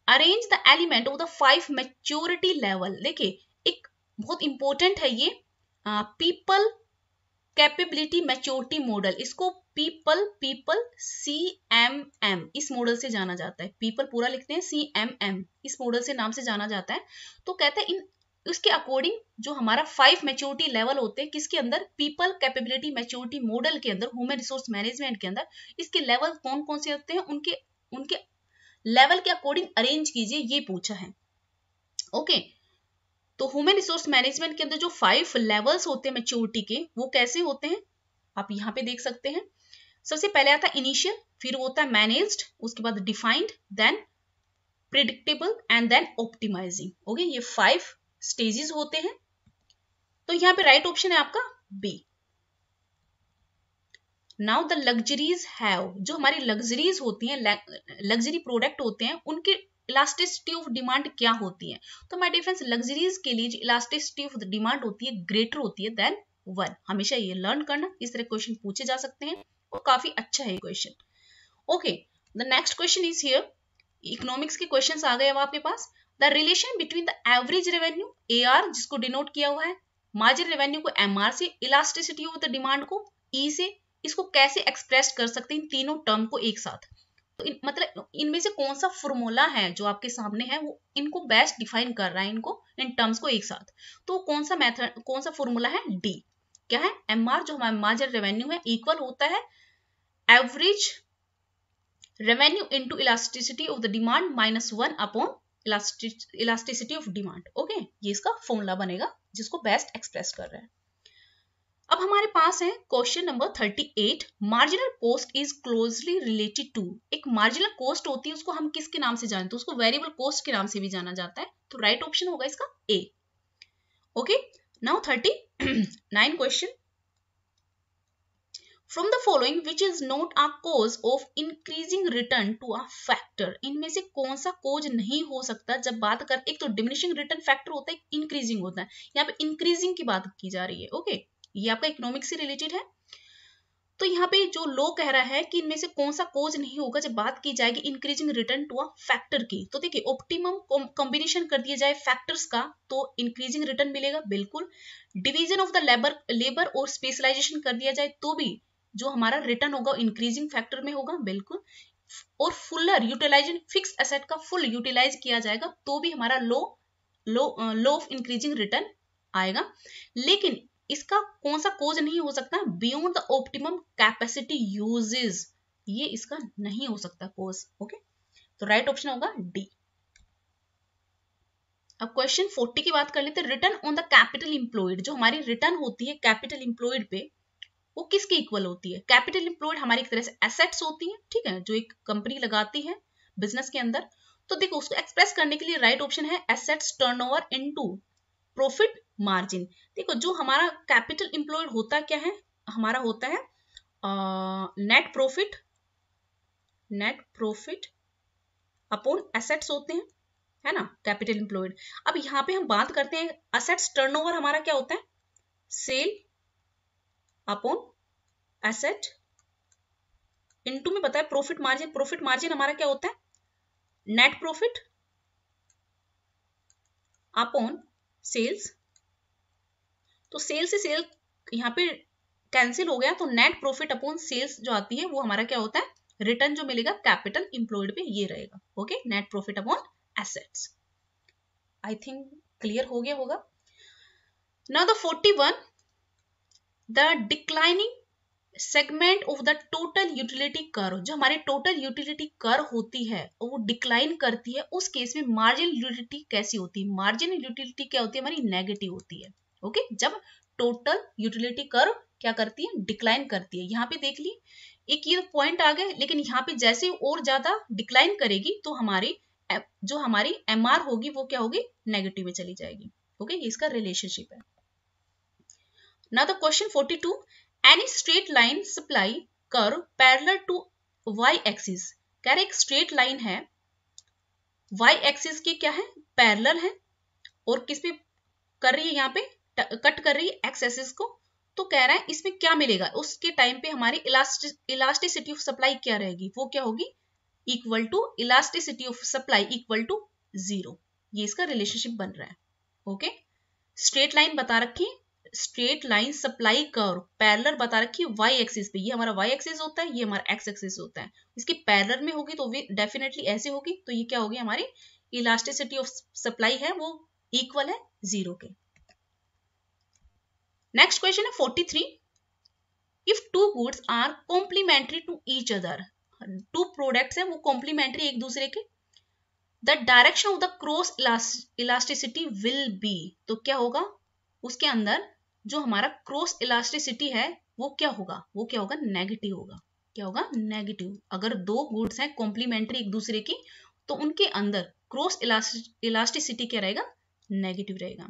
arrange the element of the 5 maturity level. देखिए एक बहुत इंपॉर्टेंट है ये, पीपल कैपेबिलिटी मैच्योरिटी मॉडल, इसको पीपल CMM इस मॉडल से जाना जाता है। पीपल पूरा लिखते हैं, CMM इस मॉडल से नाम से जाना जाता है। तो कहते हैं इन उसके अकॉर्डिंग जो हमारा 5 मैच्योरिटी लेवल होते हैं किसके अंदर, पीपल कैपेबिलिटी मैच्योरिटी मॉडल के अंदर, ह्यूमन रिसोर्स मैनेजमेंट के अंदर, इसके लेवल कौन कौन से होते हैं, उनके लेवल के अकॉर्डिंग अरेंज कीजिए, ये पूछा है। ओके, तो ह्यूमन रिसोर्स मैनेजमेंट के अंदर जो 5 लेवल्स होते हैं मैच्योरिटी के, वो कैसे होते हैं आप यहाँ पे देख सकते हैं। सबसे पहले आता है इनिशियल, फिर वो होता है मैनेज्ड, उसके बाद defined, then predictable and then optimising. Okay, ये 5 स्टेजेस होते हैं। तो यहाँ पे राइट ऑप्शन है आपका B. Now the luxuries have, जो हमारी लग्जरीज होती हैं, लग्जरी प्रोडक्ट होते हैं, उनके इलास्टिसिटी ऑफ डिमांड क्या होती है। तो माय डिफरेंस, लग्जरीज के लिए जो इलास्टिसिटी ऑफ डिमांड होती है ग्रेटर होती है देन 1। हमेशा ये लर्न करना, इस तरह क्वेश्चन पूछे जा सकते हैं और काफी अच्छा है question. Okay, the next question is here, economics के क्वेश्चंस आ गए अब आपके पास। The relation between the average revenue AR जिसको डिनोट किया हुआ है, मार्जिन रेवेन्यू को MR से, इलास्टिसिटी ऑफ द डिमांड को E से, इसको कैसे एक्सप्रेस कर सकते हैं इन तीनों टर्म को एक साथ। तो मतलब इनमें से कौन सा फॉर्मूला है जो आपके सामने है वो इनको बेस्ट डिफाइन कर रहा है, इनको इन टर्म्स को एक साथ। तो कौन सा मेथड, कौन सा फॉर्मूला है, डी। क्या है, MR जो हमारा मार्जिन रेवेन्यू है इक्वल होता है average revenue into elasticity of the demand -1 upon elasticity of demand. Okay, ये इसका फॉर्मूला बनेगा जिसको बेस्ट एक्सप्रेस कर रहा है। अब हमारे पास है question number 38, marginal cost is closely related to. एक मार्जिनल कॉस्ट होती है, उसको हम किसके नाम से जानते हैं, उसको वेरिएबल कॉस्ट के नाम से भी जाना जाता है। तो राइट ऑप्शन होगा इसका A. Okay, now 39 question, from the following which is not a cause of increasing return to a factor. इनमें से कौन सा कॉज नहीं हो सकता जब बात कर, एक तो डिमिनिशिंग रिटर्न फैक्टर होता है, इंक्रीजिंग होता है, यहाँ पे इंक्रीजिंग की बात की जा रही है। ओके, ये आपका इकोनॉमिक्स से रिलेटेड है। तो यहाँ पे जो लॉ कह रहा है कि इनमें से कौन सा कॉज नहीं होगा जब बात की जाएगी increasing return to a factor की। तो देखिए ऑप्टिमम कॉम्बिनेशन कर दिया जाए फैक्टर्स का तो इंक्रीजिंग रिटर्न मिलेगा, बिल्कुल। डिवीजन ऑफ द लेबर और स्पेशलाइजेशन कर दिया जाए तो भी जो हमारा रिटर्न होगा इंक्रीजिंग फैक्टर में होगा, बिल्कुल। और फुलर यूटिलाइजेशन, फिक्स एसेट का फुल यूटिलाइज किया जाएगा तो भी हमारा law low of increasing return आएगा। लेकिन इसका कौन सा कोज नहीं हो सकता, beyond the optimum capacity uses, ये इसका नहीं हो सकता कोज। ओके, तो राइट ऑप्शन होगा डी। अब क्वेश्चन 40 की बात कर लेते हैं। Return on the capital employed, जो हमारी रिटर्न होती है कैपिटल इंप्लॉयड पे, वो किसके इक्वल होती है? कैपिटल इंप्लॉयड हमारी एक तरह से एसेट्स होती है, ठीक है, जो एक कंपनी लगाती है बिजनेस के अंदर। तो देखो उसको एक्सप्रेस करने के लिए राइट ऑप्शन है assets turnover into profit margin. देखो जो हमारा कैपिटल इंप्लॉयड होता क्या है, हमारा होता है नेट प्रॉफिट अपॉन एसेट्स होते हैं, है ना, कैपिटल इंप्लॉयड। अब यहाँ पे हम बात करते हैं एसेट्स टर्नओवर हमारा क्या होता है, सेल अपॉन एसेट इनटू में बताया प्रॉफिट मार्जिन। प्रॉफिट मार्जिन हमारा क्या होता है, नेट प्रॉफिट अपॉन सेल्स। तो सेल से सेल यहाँ पे कैंसिल हो गया, तो नेट प्रॉफिट अपॉन सेल्स जो आती है वो हमारा क्या होता है, रिटर्न जो मिलेगा कैपिटल इंप्लॉयड पे ये रहेगा। Okay, net profit upon assets. I think clear हो गया होगा। Now the 41, the declining segment of the total utility curve, जो हमारे टोटल यूटिलिटी कर्व होती है वो डिक्लाइन करती है, उस केस में मार्जिनल यूटिलिटी कैसी होती है? मार्जिनल यूटिलिटी क्या होती है हमारी, नेगेटिव होती है। ओके, जब टोटल यूटिलिटी कर्व क्या करती है, डिक्लाइन करती है। यहाँ पे देख ली एक ये पॉइंट आ गए, लेकिन यहाँ पे जैसे और ज्यादा डिक्लाइन करेगी तो हमारी जो हमारी एमआर होगी वो क्या होगी, नेगेटिव में चली जाएगी। ओके, ये इसका रिलेशनशिप है। Now the question 42, any straight line supply curve parallel to Y axis. कह रहे एक स्ट्रेट लाइन है, वाई एक्सिस की क्या है, पैरेलल है, और किस पे कर रही है, यहाँ पे कट कर रही है एक्स एक्सिस को। तो कह रहा है इसमें क्या मिलेगा, उसके टाइम पे हमारी इलास्टिसिटी ऑफ सप्लाई क्या रहेगी, वो क्या होगी, equal to elasticity of supply equal to 0। ये इसका रिलेशनशिप बन रहा है। ओके, स्ट्रेट लाइन बता रखी है, straight line supply curve parallel बता रखी है वाई एक्सिस पे, ये हमारा वाई एक्सिस होता है, ये हमारा एक्स एक्सिस होता है। इसकी पैरेलल में होगी तो डेफिनेटली ऐसे होगी, तो ये क्या होगी, हमारी इलास्टिसिटी ऑफ सप्लाई है वो इक्वल है 0 के। नेक्स्ट क्वेश्चन है 43, if two goods are complementary to each other, two products हैं वो कॉम्प्लीमेंट्री एक दूसरे के, the direction of the cross elasticity will be, तो क्या होगा उसके अंदर जो हमारा क्रॉस इलास्टिसिटी है वो क्या होगा, वो क्या होगा, नेगेटिव होगा। क्या होगा, नेगेटिव। अगर दो गुड्स हैं कॉम्प्लीमेंट्री एक दूसरे की तो उनके अंदर क्रॉस इलास्टिसिटी क्या रहेगा, नेगेटिव रहेगा।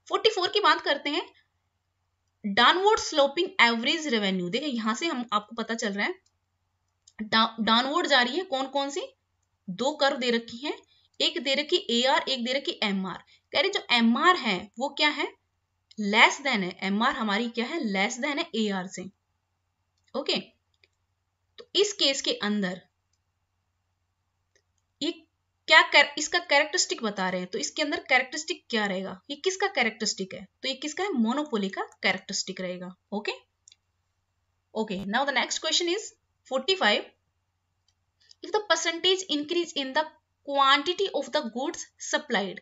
44 की बात करते हैं, डाउनवर्ड स्लोपिंग एवरेज रेवेन्यू। देखिए यहां से हम आपको पता चल रहा है डाउनवर्ड जा रही है, कौन कौन सी, दो कर्व दे रखी हैं, एक दे रखी एआर, एक दे रखी एमआर। कह रहे जो एमआर है वो क्या है, लेस देन है, एमआर हमारी क्या है, लेस देन है एआर से। ओके, तो इस केस के अंदर ये क्या इसका कैरेक्टरिस्टिक बता रहे हैं, तो इसके अंदर कैरेक्टरिस्टिक क्या रहेगा, ये किसका कैरेक्टरिस्टिक है, तो ये किसका है, मोनोपोली का कैरेक्टरिस्टिक रहेगा। Okay okay, now the next question is 45, if the percentage increase in the quantity of the goods supplied,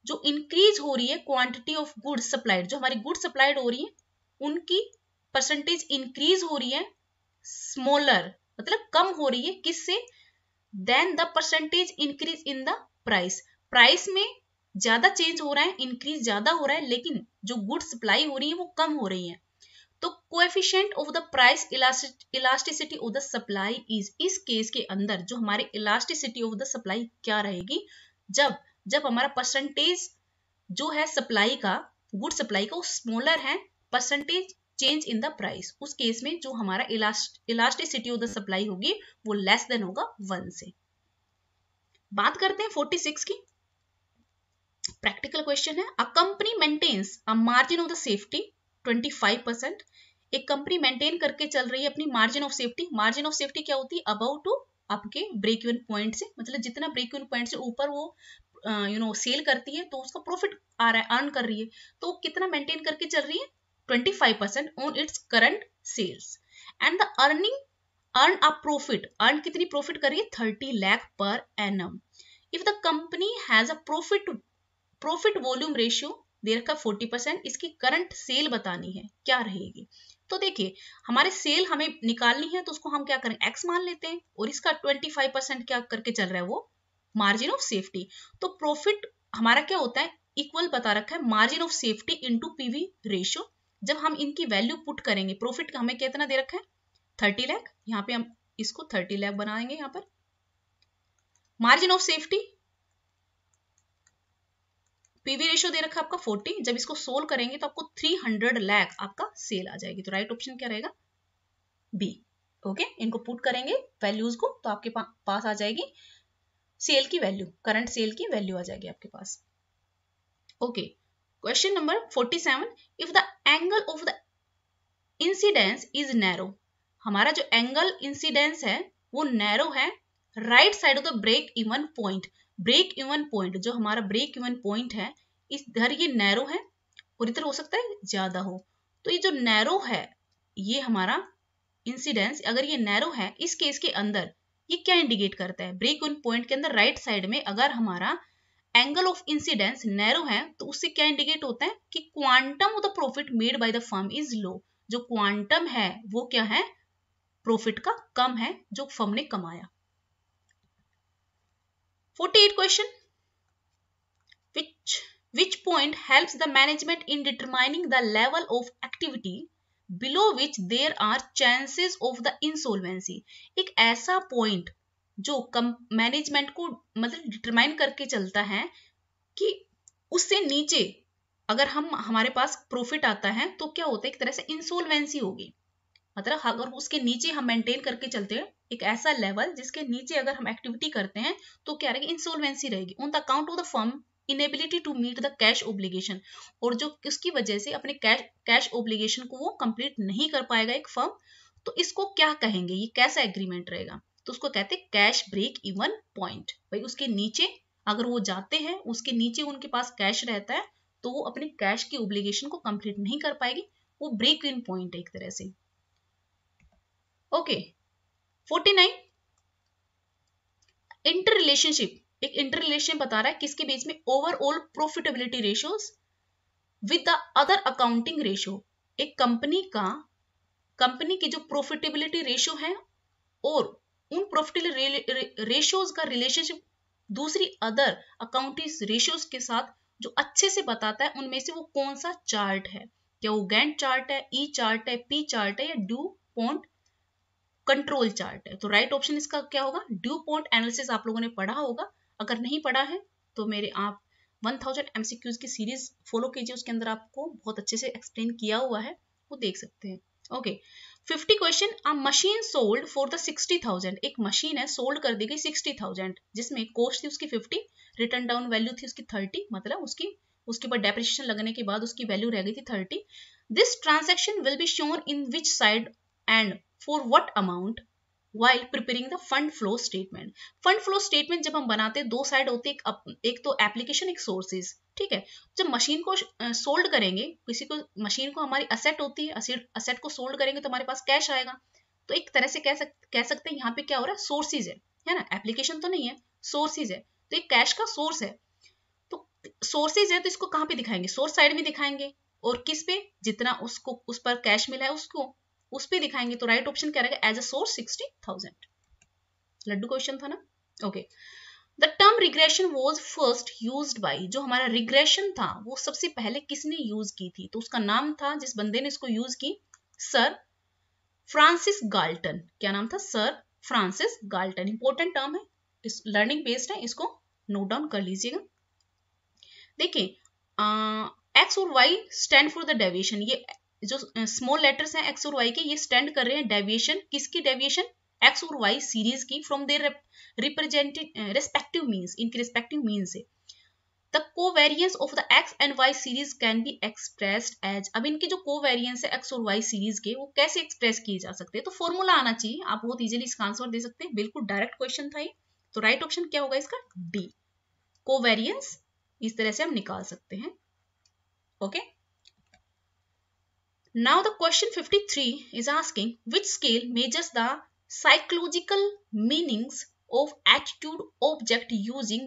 जो इंक्रीज हो रही है क्वांटिटी ऑफ गुड्स सप्लाइड, जो हमारी गुड्स सप्लाइड हो रही है उनकी परसेंटेज इंक्रीज हो रही है, स्मॉलर मतलब कम हो रही है, किससे, then the percentage increase in the price, price में ज्यादा चेंज हो रहा है, इंक्रीज ज्यादा हो रहा है, लेकिन जो गुड्स सप्लाई हो रही है वो कम हो रही है। तो coefficient of the price elasticity of the supply is, इस केस के अंदर जो हमारी इलास्टिसिटी ऑफ द सप्लाई क्या रहेगी, जब हमारा परसेंटेज जो है सप्लाई का, गुड सप्लाई का, वो स्मॉलर है, percentage change in the price, उस केस में जो हमारा इलास्टिसिटी ऑफ द सप्लाई होगी वो लेस देन होगा 1 से। बात करते हैं 46 की, प्रैक्टिकल क्वेश्चन है, a company maintains a margin of the safety 25%, एक कंपनी मेंटेन करके चल रही है अपनी margin of safety. Margin of safety क्या होती है, अबाउ टू आपके ब्रेक इवन पॉइंट से, मतलब जितना ब्रेक इवन पॉइंट से ऊपर वो सेल करती है तो उसका प्रॉफिट आ रहा है, अर्न कर रही है, तो कितना मेंटेन करके चल रही है, 25% on its current sales, and the earn a profit, earn कितनी प्रॉफिट कर रही है, 30 लाख पर annum. If the company has a profit volume ratio दे रखा 40%, इसकी करंट सेल बतानी है क्या रहेगी। तो देखिए हमारे सेल हमें निकालनी है, तो उसको हम क्या करें, x मान लेते हैं, और इसका 25% क्या करके चल रहा है, वो मार्जिन ऑफ सेफ्टी। तो प्रॉफिट हमारा क्या होता है, इक्वल बता रखा है margin of safety into PV ratio. जब हम इनकी वैल्यू पुट करेंगे, प्रॉफिट हमें कितना दे रखा है 30 लाख, यहाँ पे हम इसको 30 लाख बनाएंगे। यहाँ पर margin of safety PV ratio दे रखा है आपका 40, जब इसको सोल्व करेंगे तो आपको 300 लाख आपका सेल आ जाएगी। तो राइट ऑप्शन क्या रहेगा, बी। ओके, इनको पुट करेंगे वैल्यूज को, तो आपके पास आ जाएगी सेल की वैल्यू, करंट सेल की वैल्यू आ जाएगी आपके पास। Okay, question number 47, if the angle of the incidence is narrow, हमारा जो एंगल इंसिडेंस है वो नैरो है right side of the break even point. Break even point, जो हमारा ब्रेक इवन पॉइंट है, इधर ये नैरो है और इधर हो सकता है ज्यादा हो। तो ये जो नैरो है, ये हमारा इंसिडेंस अगर ये नैरो है, इस केस के अंदर ये क्या इंडिकेट करता है, ब्रेक इवन पॉइंट के अंदर राइट साइड में अगर हमारा एंगल ऑफ इंसिडेंस नैरो है, तो उससे क्या इंडिकेट होता है कि quantum of the profit made by the firm is low. जो क्वांटम है वो क्या है, प्रॉफिट का कम है जो फर्म ने कमाया। 48 question, which point helps the management in determining the level of activity below which there are chances of the insolvency। एक ऐसा पॉइंट जो मैनेजमेंट को मतलब डिटरमाइन करके चलता है कि उससे नीचे अगर हमारे पास प्रॉफिट आता है तो क्या होता है, एक तरह से इंसोल्वेंसी होगी। मतलब अगर उसके नीचे हम मेंटेन करके चलते हैं एक ऐसा लेवल जिसके नीचे अगर हम एक्टिविटी करते हैं तो क्या रहेगी, इंसोल्वेंसी रहेगी। On the account of the firm inability to meet the cash obligation, और जो उसकी वजह से अपने कैश ओब्लिगेशन को वो कंप्लीट नहीं कर पाएगा एक फर्म, तो इसको क्या कहेंगे, ये कैसा एग्रीमेंट रहेगा, तो उसको कहते हैं कैश ब्रेक इवन पॉइंट। भाई उसके नीचे अगर वो जाते हैं, उसके नीचे उनके पास कैश रहता है, तो वो अपने कैश की ओब्लिगेशन को कंप्लीट नहीं कर पाएगी, वो ब्रेक इवन पॉइंट है एक तरह से। ओके, 49, इंटर रिलेशनशिप, एक इंटर रिलेशन बता रहा है किसके बीच में, overall profitability ratios with the other accounting ratio. एक कंपनी की जो प्रॉफिटेबिलिटी रेशियो है और उन प्रॉफिटेबिलिटी रेशियोज का रिलेशनशिप दूसरी अदर अकाउंटिंग रेशियोज के साथ जो अच्छे से बताता है, उनमें से वो कौन सा चार्ट है, क्या वो गैंट चार्ट है, ई चार्ट है, पी चार्ट है, या ड्यू पॉन्ट कंट्रोल चार्ट है। तो राइट ऑप्शन इसका क्या होगा, ड्यू पॉइंट एनालिसिस आप लोगों ने पढ़ा होगा, अगर नहीं पढ़ा है तो मेरे आप 1000 MCQs की सीरीज फॉलो कीजिए, उसके अंदर आपको बहुत अच्छे से एक्सप्लेन किया हुआ है, वो देख सकते हैं। Okay, 50 question, a machine sold for the 60,000, एक मशीन है सोल्ड कर दी गई 60,000, जिसमें कॉस्ट थी उसकी 50, रिटर्न डाउन वैल्यू थी उसकी 30, मतलब उसके ऊपर डेप्रिसिएशन लगने के बाद उसकी वैल्यू रह गई थी 30। This transaction will be shown in which side and for what amount while preparing the fund flow statement। Fund flow statement जब हम बनाते हैं, दो साइड होती है, एक तो एप्लीकेशन, एक सोर्सेज, ठीक है। जब मशीन को सोल्ड करेंगे, किसी को मशीन को हमारी असेट होती है, असेट को सोल्ड करेंगे तो हमारे पास कैश आएगा। तो एक तरह से कह सकते हैं यहाँ पे क्या हो रहा है, सोर्सेज है ना, एप्लीकेशन तो नहीं है, सोर्सेज है, तो एक कैश का सोर्स है। तो सोर्सेज है तो इसको कहाँ पे दिखाएंगे, सोर्स साइड में दिखाएंगे, और किस पे, जितना उसको उस पर कैश मिला है उसको उस पे दिखाएंगे। तो राइट ऑप्शन क्या रहेगा, एज अ सोर्स 60,000। लड्डू क्वेश्चन था ना। Okay, the term regression was first used by, जो हमारा रिग्रेशन था वो सबसे पहले किसने यूज की थी, तो उसका नाम था, जिस बंदे ने इसको यूज की, सर फ्रांसिस गाल्टन। क्या नाम था, sir Francis Galton. Important term है, इस लर्निंग बेस्ड है, इसको नोट डाउन कर लीजिएगा। देखिए एक्स और Y stand for the deviation, ये जो स्मॉल लेटर्स हैं एक्स और वाई के, ये स्टैंड कर रहे हैं डेविएशन, किसकी डेविएशन, एक्स और वाई सीरीज की, from their represented respective means, इनके रिस्पेक्टिव मीन से। The covariance of the X and Y series can be expressed as, अब इनके जो कोवेरियंस है एक्स और वाई सीरीज के, वो कैसे एक्सप्रेस किए जा सकते हैं, तो फॉर्मूला आना चाहिए, आप बहुत इजीली इसका आंसर दे सकते हैं, बिल्कुल डायरेक्ट क्वेश्चन था ये। तो राइट ऑप्शन क्या होगा इसका, डी, कोवेरियंस इस तरह से हम निकाल सकते हैं। Okay, now the question 53 is asking which scale measures the psychological meanings of attitude object using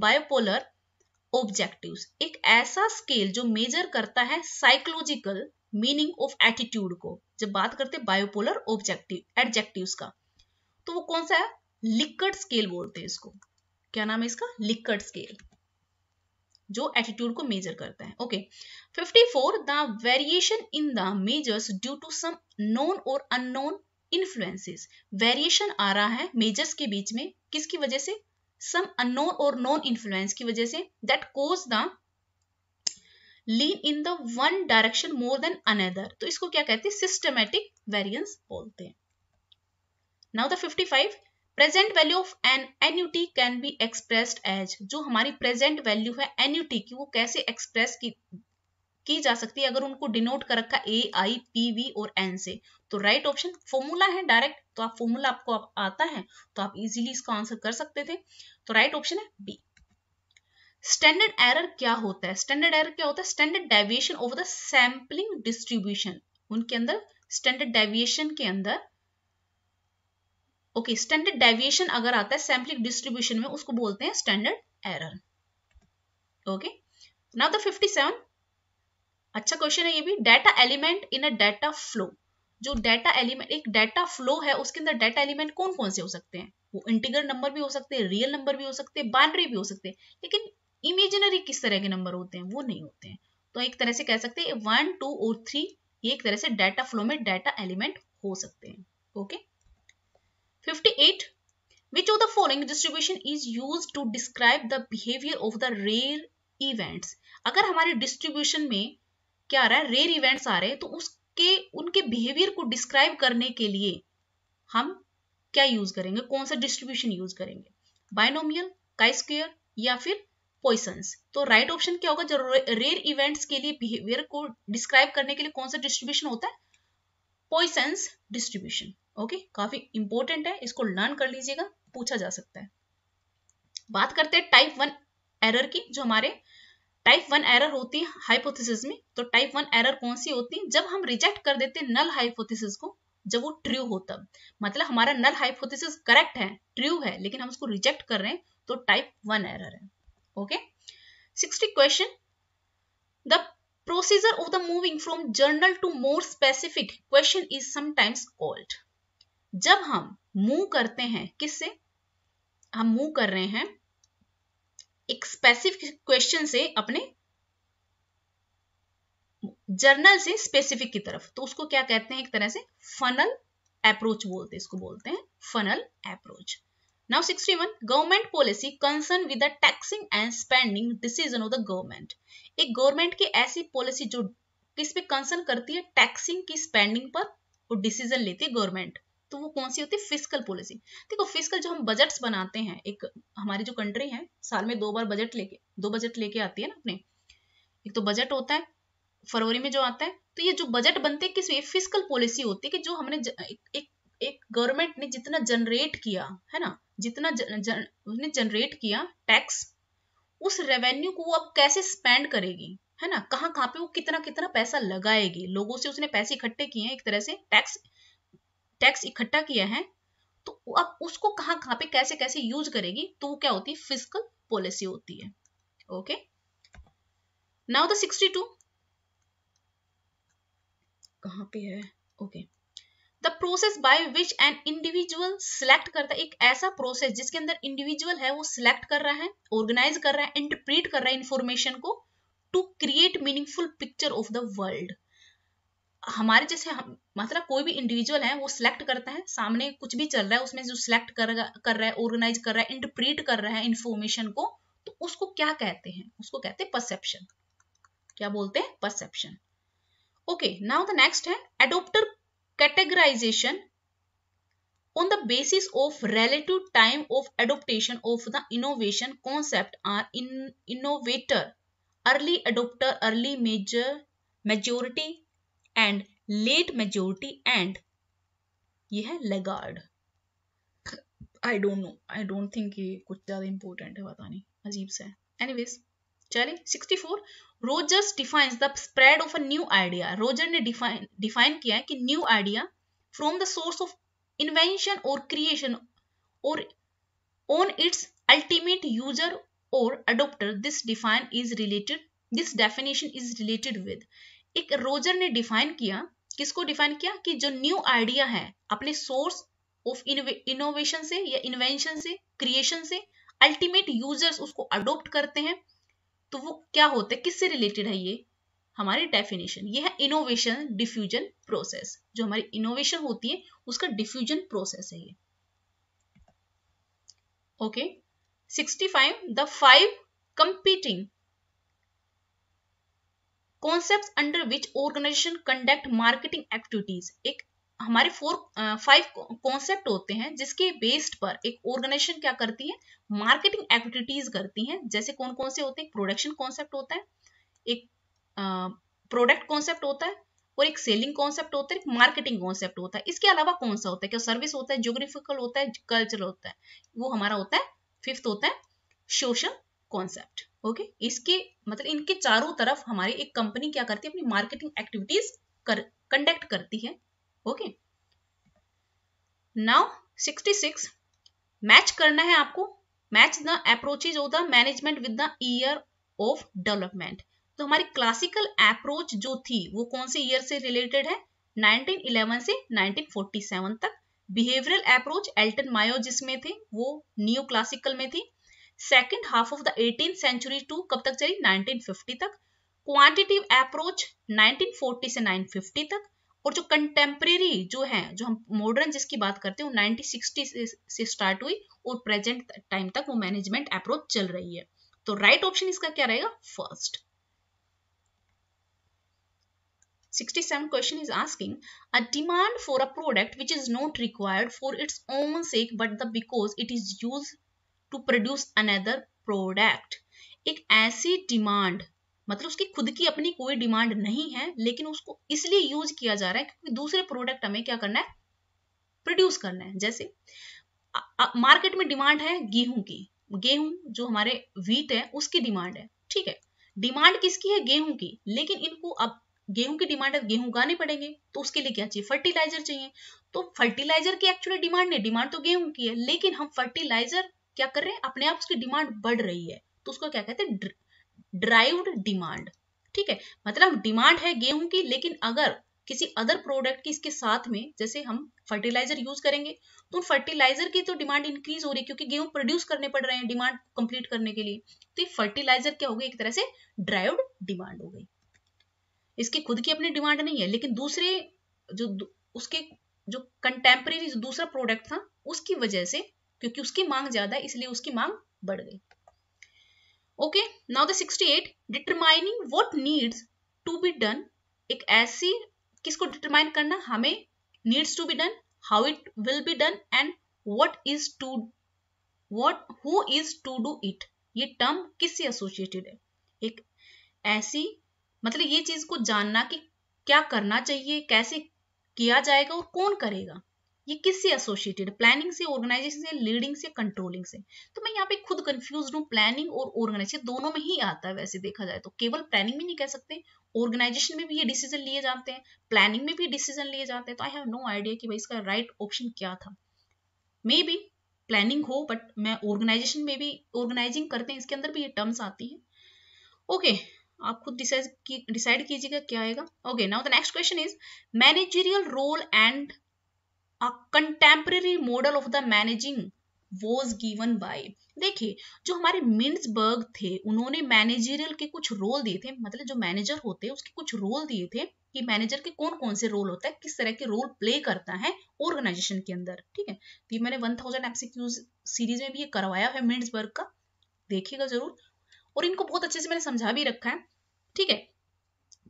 bipolar objectives, एक ऐसा स्केल जो मेजर करता है साइकोलॉजिकल मीनिंग ऑफ एटीट्यूड को। जब बात करते हैं बायोपोलर ऑब्जेक्टिव एडजेक्टिव्स का, तो वो कौन सा है? लिकर्ट स्केल बोलते हैं इसको। क्या नाम है इसका? लिकर्ट स्केल, जो एटीट्यूड को मेजर करता है। Okay 54 the variation in the measures due to some known और अननोन इन्फ्लुएंसेस। वेरिएशन आ रहा है मेजर्स के बीच में, किसकी वजह से? सम अननोन और नॉन इन्फ्लुएंस की वजह से, that cause the lean in the one direction more than another. तो इसको क्या कहते हैं? सिस्टमैटिक वेरिएंस बोलते हैं। Now the 55 present value of an annuity can be expressed as. जो हमारी प्रेजेंट वैल्यू है एन्युटी की, वो कैसे एक्सप्रेस की जा सकती है अगर उनको डिनोट कर रखा ए आई पी वी और एन से? तो राइट ऑप्शन फॉर्मूला है डायरेक्ट, तो आप फॉर्मूला आपको आता है तो आप इजीली इसका आंसर कर सकते थे। तो राइट ऑप्शन है बी। स्टैंडर्ड एरर क्या होता है? स्टैंडर्ड एरर क्या होता है? Standard deviation over the sampling distribution. उनके अंदर स्टैंडर्ड डेविएशन के अंदर ओके स्टैंडर्ड डेविएशन अगर आता है सैम्पलिंग डिस्ट्रीब्यूशन में, उसको बोलते हैं standard error. Okay now the 57 अच्छा क्वेश्चन है ये भी। Data element in a data flow. जो डाटा एलिमेंट, एक डाटा फ्लो है, उसके अंदर डाटा एलिमेंट कौन कौन से हो सकते हैं? वो इंटीजर नंबर भी हो सकते हैं, रियल नंबर भी हो सकते हैं, बाइनरी भी हो सकते हैं, लेकिन इमेजिनरी किस तरह के नंबर होते हैं? वो नहीं होते हैं। तो एक तरह से कह सकते हैं 1 2 और 3 ये एक तरह से डाटा फ्लो में डाटा एलिमेंट हो सकते हैं। Okay 58 which of the following distribution is used to describe the behavior of the rare events। अगर हमारे डिस्ट्रीब्यूशन में क्या आ रहा है? रेयर इवेंट्स आ रहे हैं, तो उसके उनके बिहेवियर को डिस्क्राइब करने के लिए हम क्या यूज करेंगे? कौन सा डिस्ट्रीब्यूशन यूज करेंगे? बाइनोमियल, काई स्क्वायर या फिर पॉइसंस? तो राइट ऑप्शन क्या होगा? जो रेयर इवेंट्स के लिए बिहेवियर को डिस्क्राइब करने के लिए कौन सा डिस्ट्रीब्यूशन होता है? पॉइसंस डिस्ट्रीब्यूशन। ओके काफी इंपॉर्टेंट है, इसको लर्न कर लीजिएगा, पूछा जा सकता है। बात करते हैं टाइप 1 एरर की। जो हमारे टाइप 1 एरर होती है हाइपोथेसिस में, तो टाइप 1 एरर कौन सी होती है? जब हम रिजेक्ट कर देते हैं नल हाइपोथेसिस को, जब वो ट्रू हो तब, मतलब हमारा नल हाइपोथेसिस करेक्ट है, ट्रू है, लेकिन हम उसको रिजेक्ट कर रहे हैं, तो टाइप 1 एरर है। Okay 60 question the procedure of the moving from general to more specific question is sometimes called। जब हम मूव करते हैं किससे? हम मूव कर रहे हैं एक स्पेसिफिक क्वेश्चन से अपने जर्नल से स्पेसिफिक की तरफ, तो उसको क्या कहते हैं? एक तरह से फनल अप्रोच बोलते हैं, इसको बोलते हैं funnel approach. Now 61 government policy concern with the taxing and spending decision of the government. एक गवर्नमेंट की ऐसी पॉलिसी जो किस पे कंसर्न करती है? टैक्सिंग की, स्पेंडिंग पर और डिसीजन लेती है गवर्नमेंट, तो वो कौन सी होती है? Fiscal policy. देखो फिस्कल जो हम बजट्स बनाते हैं, एक हमारी जो कंट्री है साल में दो बजट लेके आती है ना अपने। एक तो बजट होता है फरवरी में जो आता है, तो ये जो बजट बनते हैं किस? फिस्कल पॉलिसी होती है कि जो हमने एक गवर्नमेंट ने जितना जनरेट किया है ना, जितना उसने जनरेट किया टैक्स, उस रेवेन्यू को वो अब कैसे स्पेंड करेगी, है ना, कहाँ कहाँ पे वो कितना कितना पैसा लगाएगी। लोगों से उसने पैसे इकट्ठे किए हैं, एक तरह से टैक्स इकट्ठा किया है, तो अब उसको कहाँ कहाँ पे कैसे कैसे यूज करेगी, तो वो क्या होती है? फिस्कल पॉलिसी होती है। ओके नाउ द 62 कहाँ पे है? Okay the process by which an individual select करता है। एक ऐसा प्रोसेस जिसके अंदर इंडिविजुअल है वो सिलेक्ट कर रहा है, ऑर्गेनाइज कर रहा है, इंटरप्रेट कर रहा है इंफॉर्मेशन को, to create meaningful picture of the world. हमारे जैसे मतलब कोई भी इंडिविजुअल है वो सिलेक्ट करता है, सामने कुछ भी चल रहा है उसमें जो सिलेक्ट कर रहा है, ऑर्गेनाइज कर रहा है, इंटरप्रेट कर रहा है इंफॉर्मेशन को, तो उसको क्या कहते हैं? उसको कहते हैं परसेप्शन। क्या बोलते हैं? Perception. Okay now the next है adopter categorization on the basis of relative time of adoption of the innovation concept are innovator, early adopter, early majority and late majority and ये है laggard। I don't think ये कुछ ज्यादा important है, पता नहीं, अजीब सा है। Anyways चलिए 64 Rogers defines the spread of a new idea. Roger ने डिफाइन किया है कि new idea from the source of invention और क्रिएशन और ऑन इट्स अल्टीमेट यूजर और adapter this definition is related with. एक रोजर ने डिफाइन किया, किसको डिफाइन किया कि जो न्यू आइडिया है अपने सोर्स ऑफ इनोवेशन से या इन्वेंशन से, क्रिएशन से, अल्टीमेट यूजर्स उसको अडोप्ट करते हैं, तो वो क्या होता है, किससे रिलेटेड है ये हमारी डेफिनेशन। ये है इनोवेशन डिफ्यूजन प्रोसेस। जो हमारी इनोवेशन होती है उसका डिफ्यूजन प्रोसेस है ये। Okay 65 the 5 competing concepts under which organization conduct marketing activities। एक हमारे 5 कॉन्सेप्ट होते हैं जिसके बेस्ड पर एक ऑर्गेनाइजेशन क्या करती है, मार्केटिंग एक्टिविटीज करती हैं। जैसे कौन कौन से होते हैं, प्रोडक्शन कॉन्सेप्ट होता है, एक प्रोडक्ट कॉन्सेप्ट होता है, और एक सेलिंग कॉन्सेप्ट होता है, एक मार्केटिंग कॉन्सेप्ट होता है। इसके अलावा कौन सा होता है, क्या सर्विस होता है, ज्योग्राफिकल होता है, कल्चर होता है, वो हमारा होता है 5th होता है सोशल कॉन्सेप्ट। ओके इसके मतलब इनके चारों तरफ हमारी एक कंपनी क्या करती है, अपनी मार्केटिंग एक्टिविटीज कंडक्ट करती है। ओके नाउ 66 मैच करना है आपको, match the approaches of the management with the year of development. तो हमारी क्लासिकल अप्रोच जो थी वो कौन से ईयर से रिलेटेड है, 1911 से 1947 तक। बिहेवियरल अप्रोच एल्टन मायो जिसमें थे वो न्यू क्लासिकल में थी। Second half of the 18th century to कब तक चली, 1950 तक। क्वांटिटिव अप्रोच 1940 से 1950 तक। और जो कंटेम्प्रेरी जो है, जो हम मॉडर्न जिसकी बात करते हैं, वो 1960 से स्टार्ट हुई और प्रेजेंट टाइम तक वो मैनेजमेंट अप्रोच चल रही है। तो राइट ऑप्शन इसका क्या रहेगा, first. 67 question is asking a demand for a product which is not required for its own sake but because it is used to produce another product। एक ऐसी डिमांड मतलब उसकी खुद की अपनी कोई डिमांड नहीं है लेकिन उसको इसलिए यूज किया जा रहा है क्योंकि दूसरे प्रोडक्ट हमें क्या करना है, प्रोड्यूस करना है। जैसे मार्केट में डिमांड है गेहूं की, गेहूं जो हमारे व्हीट है उसकी डिमांड है, ठीक है, डिमांड किसकी है, गेहूं की, लेकिन इनको अब गेहूं की डिमांड है, गेहूं उगाने पड़ेंगे, तो उसके लिए क्या चाहिए, फर्टिलाइजर चाहिए। तो फर्टिलाइजर की एक्चुअली डिमांड नहीं, डिमांड तो गेहूं की है, लेकिन हम फर्टिलाइजर क्या कर रहे हैं, अपने आप उसकी डिमांड बढ़ रही है, तो उसको क्या कहते हैं, ड्राइव्ड डिमांड। ठीक है, मतलब डिमांड है गेहूं की, लेकिन अगर किसी अदर प्रोडक्ट की इसके साथ में, जैसे हम फर्टिलाइजर यूज करेंगे तो फर्टिलाइजर की तो डिमांड इंक्रीज हो रही है क्योंकि गेहूं प्रोड्यूस करने पड़ रहे हैं डिमांड कंप्लीट करने के लिए। तो फर्टिलाइजर क्या हो गई, एक तरह से ड्राइव्ड डिमांड हो गई। इसकी खुद की अपनी डिमांड नहीं है, लेकिन दूसरे जो उसके जो कंटेम्परेरी जो दूसरा प्रोडक्ट था उसकी वजह से, क्योंकि उसकी मांग ज्यादा है इसलिए उसकी मांग बढ़ गई। Okay now the 68 determining what needs to be done. एक ऐसी किसको डिटरमाइन करना, हमें needs to be done, how it will be done and what is to who is to do it. ये टर्म किससे एसोसिएटेड है, एक ऐसी मतलब ये चीज को जानना कि क्या करना चाहिए, कैसे किया जाएगा और कौन करेगा, ये किससे एसोसिएटेड, प्लानिंग से, ऑर्गेनाइजेशन से, लीडिंग से, कंट्रोलिंग से। तो मैं यहाँ पे खुद कंफ्यूज हूँ, प्लानिंग और ऑर्गेनाइजेशन दोनों में ही आता है वैसे देखा जाए तो, केवल प्लानिंग में नहीं कह सकते, ऑर्गेनाइजेशन में भी ये डिसीजन लिए जाते हैं, प्लानिंग में भी डिसीजन लिए जाते हैं। तो आई हैव नो आइडिया कि भाई इसका राइट ऑप्शन क्या था। मे बी प्लानिंग हो, बट मैं ऑर्गेनाइजेशन में भी ऑर्गेनाइजिंग करते हैं, इसके अंदर भी ये टर्म्स आती है। ओके आप खुद डिसाइड कीजिएगा क्या आएगा। Okay now the next question is managerial role and a contemporary model of the managing was given by. देखिए जो हमारे मिन्सबर्ग थे उन्होंने मैनेजरियल के कुछ रोल दिए थे, मतलब जो मैनेजर होते हैं उसके कुछ रोल दिए थे कि मैनेजर के कौन कौन से रोल होता है, किस तरह के रोल प्ले करता है ऑर्गेनाइजेशन के अंदर। ठीक है, तो ये मैंने 1000 एमसीक्यूज सीरीज में भी ये करवाया है मिन्सबर्ग का, देखिएगा जरूर, और इनको बहुत अच्छे से मैंने समझा भी रखा है। ठीक है,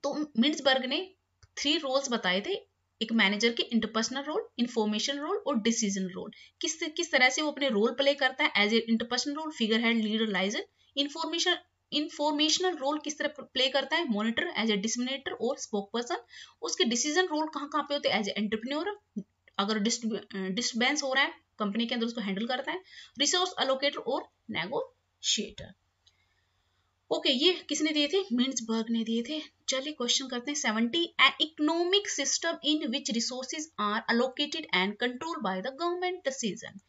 तो मिन्सबर्ग ने 3 रोल्स बताए थे, एक मैनेजर के इंटरपर्सनल रोल, इंफॉर्मेशन रोल और डिसीजन रोल। किस तरह से वो अपने रोल प्ले करता है, as a interpersonal role figurehead leader liaison, informational role किस तरह प्ले करता है, मॉनिटर एज ए डिस्मिनेटर और स्पोक पर्सन। उसके डिसीजन रोल कहाँ पे होते हैं, एज ए एंटरप्रेन्योर, अगर डिस्टर्बेंस हो रहा है कंपनी के अंदर उसको हैंडल करता है, रिसोर्स अलोकेटर और नेगोशिएटर। ओके ये किसने दिए थे, मिन्सबर्ग ने दिए थे। चलिए क्वेश्चन करते हैं 70 an economic system in which resources are allocated and controlled by the government decision.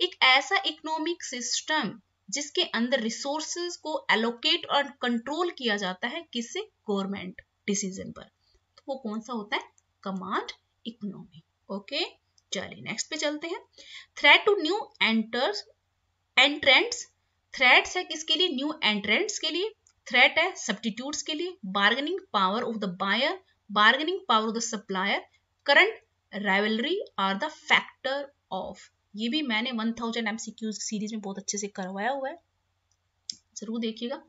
एक ऐसा इकोनॉमिक सिस्टम जिसके अंदर रिसोर्सेज को एलोकेट और कंट्रोल किया जाता है किससे, गवर्नमेंट डिसीजन पर, तो वो कौन सा होता है, कमांड इकोनॉमी। ओके, चलिए नेक्स्ट पे चलते हैं। Threat to new entrants, threats है किसके लिए, न्यू एंट्रेंट्स के लिए, थ्रेट है सब्स्टिट्यूट्स के लिए, bargaining power of the buyer, bargaining power of the supplier, current rivalry are the factor of. ये भी मैंने 1000 MCQ सीरीज में बहुत अच्छे से करवाया हुआ है, जरूर देखिएगा।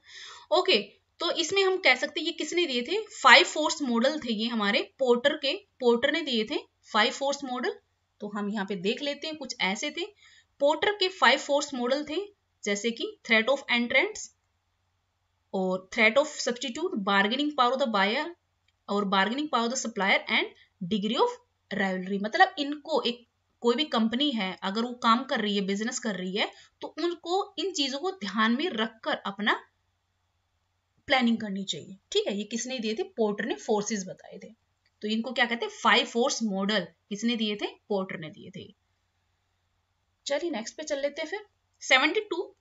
ओके, तो इसमें हम कह सकते हैं ये किसने दिए थे, 5 फोर्स मॉडल थे ये हमारे पोर्टर ने दिए थे 5 फोर्स मॉडल। तो हम यहाँ पे देख लेते हैं, कुछ ऐसे थे पोर्टर के 5 फोर्स मॉडल थे, जैसे कि थ्रेट ऑफ एंट्रेंट्स और threat of substitute, bargaining power of the buyer और bargaining power of the supplier and degree of rivalry. मतलब इनको एक कोई भी कंपनी है अगर वो काम कर रही है, बिजनेस कर रही है, तो उनको इन चीजों को ध्यान में रखकर अपना प्लानिंग करनी चाहिए। ठीक है, ये किसने दिए थे, पोर्टर ने फोर्सेस बताए थे। तो इनको क्या कहते हैं, 5 फोर्स मॉडल किसने दिए थे, पोर्टर ने दिए थे। चलिए नेक्स्ट पे चल लेते हैं फिर। 72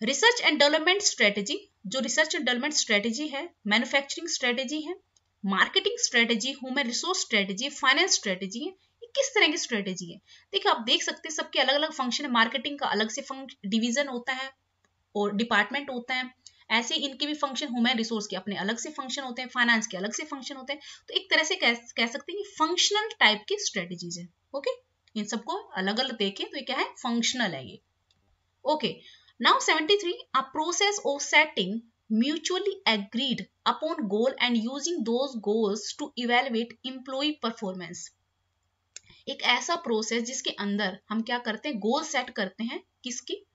रिसर्च एंड डेवलपमेंट स्ट्रेटेजी, जो रिसर्च एंड डेवलपमेंट स्ट्रेटेजी है, मैन्युफैक्चरिंग स्ट्रेटेजी है, marketing strategy, human resource strategy, finance strategy है, किस तरह की स्ट्रेटेजी है। देखिए आप देख सकते हैं सबके अलग अलग फंक्शन है, मार्केटिंग का अलग से डिवीजन होता है और डिपार्टमेंट होता है, ऐसे इनके भी फंक्शन, ह्यूमन रिसोर्स के अपने अलग से फंक्शन होते हैं, फाइनेंस के अलग से फंक्शन होते हैं। तो एक तरह से कह सकते हैं कि फंक्शनल टाइप की स्ट्रेटेजीज है। ओके, इन सबको अलग अलग देखें तो ये क्या है, फंक्शनल है ये। Okay, now 73 a process of setting mutually agreed upon goal and using those goals to evaluate employee performance। एक ऐसा प्रोसेस जिसके अंदर हम क्या करते हैं, गोल सेट करते हैं, किसकी,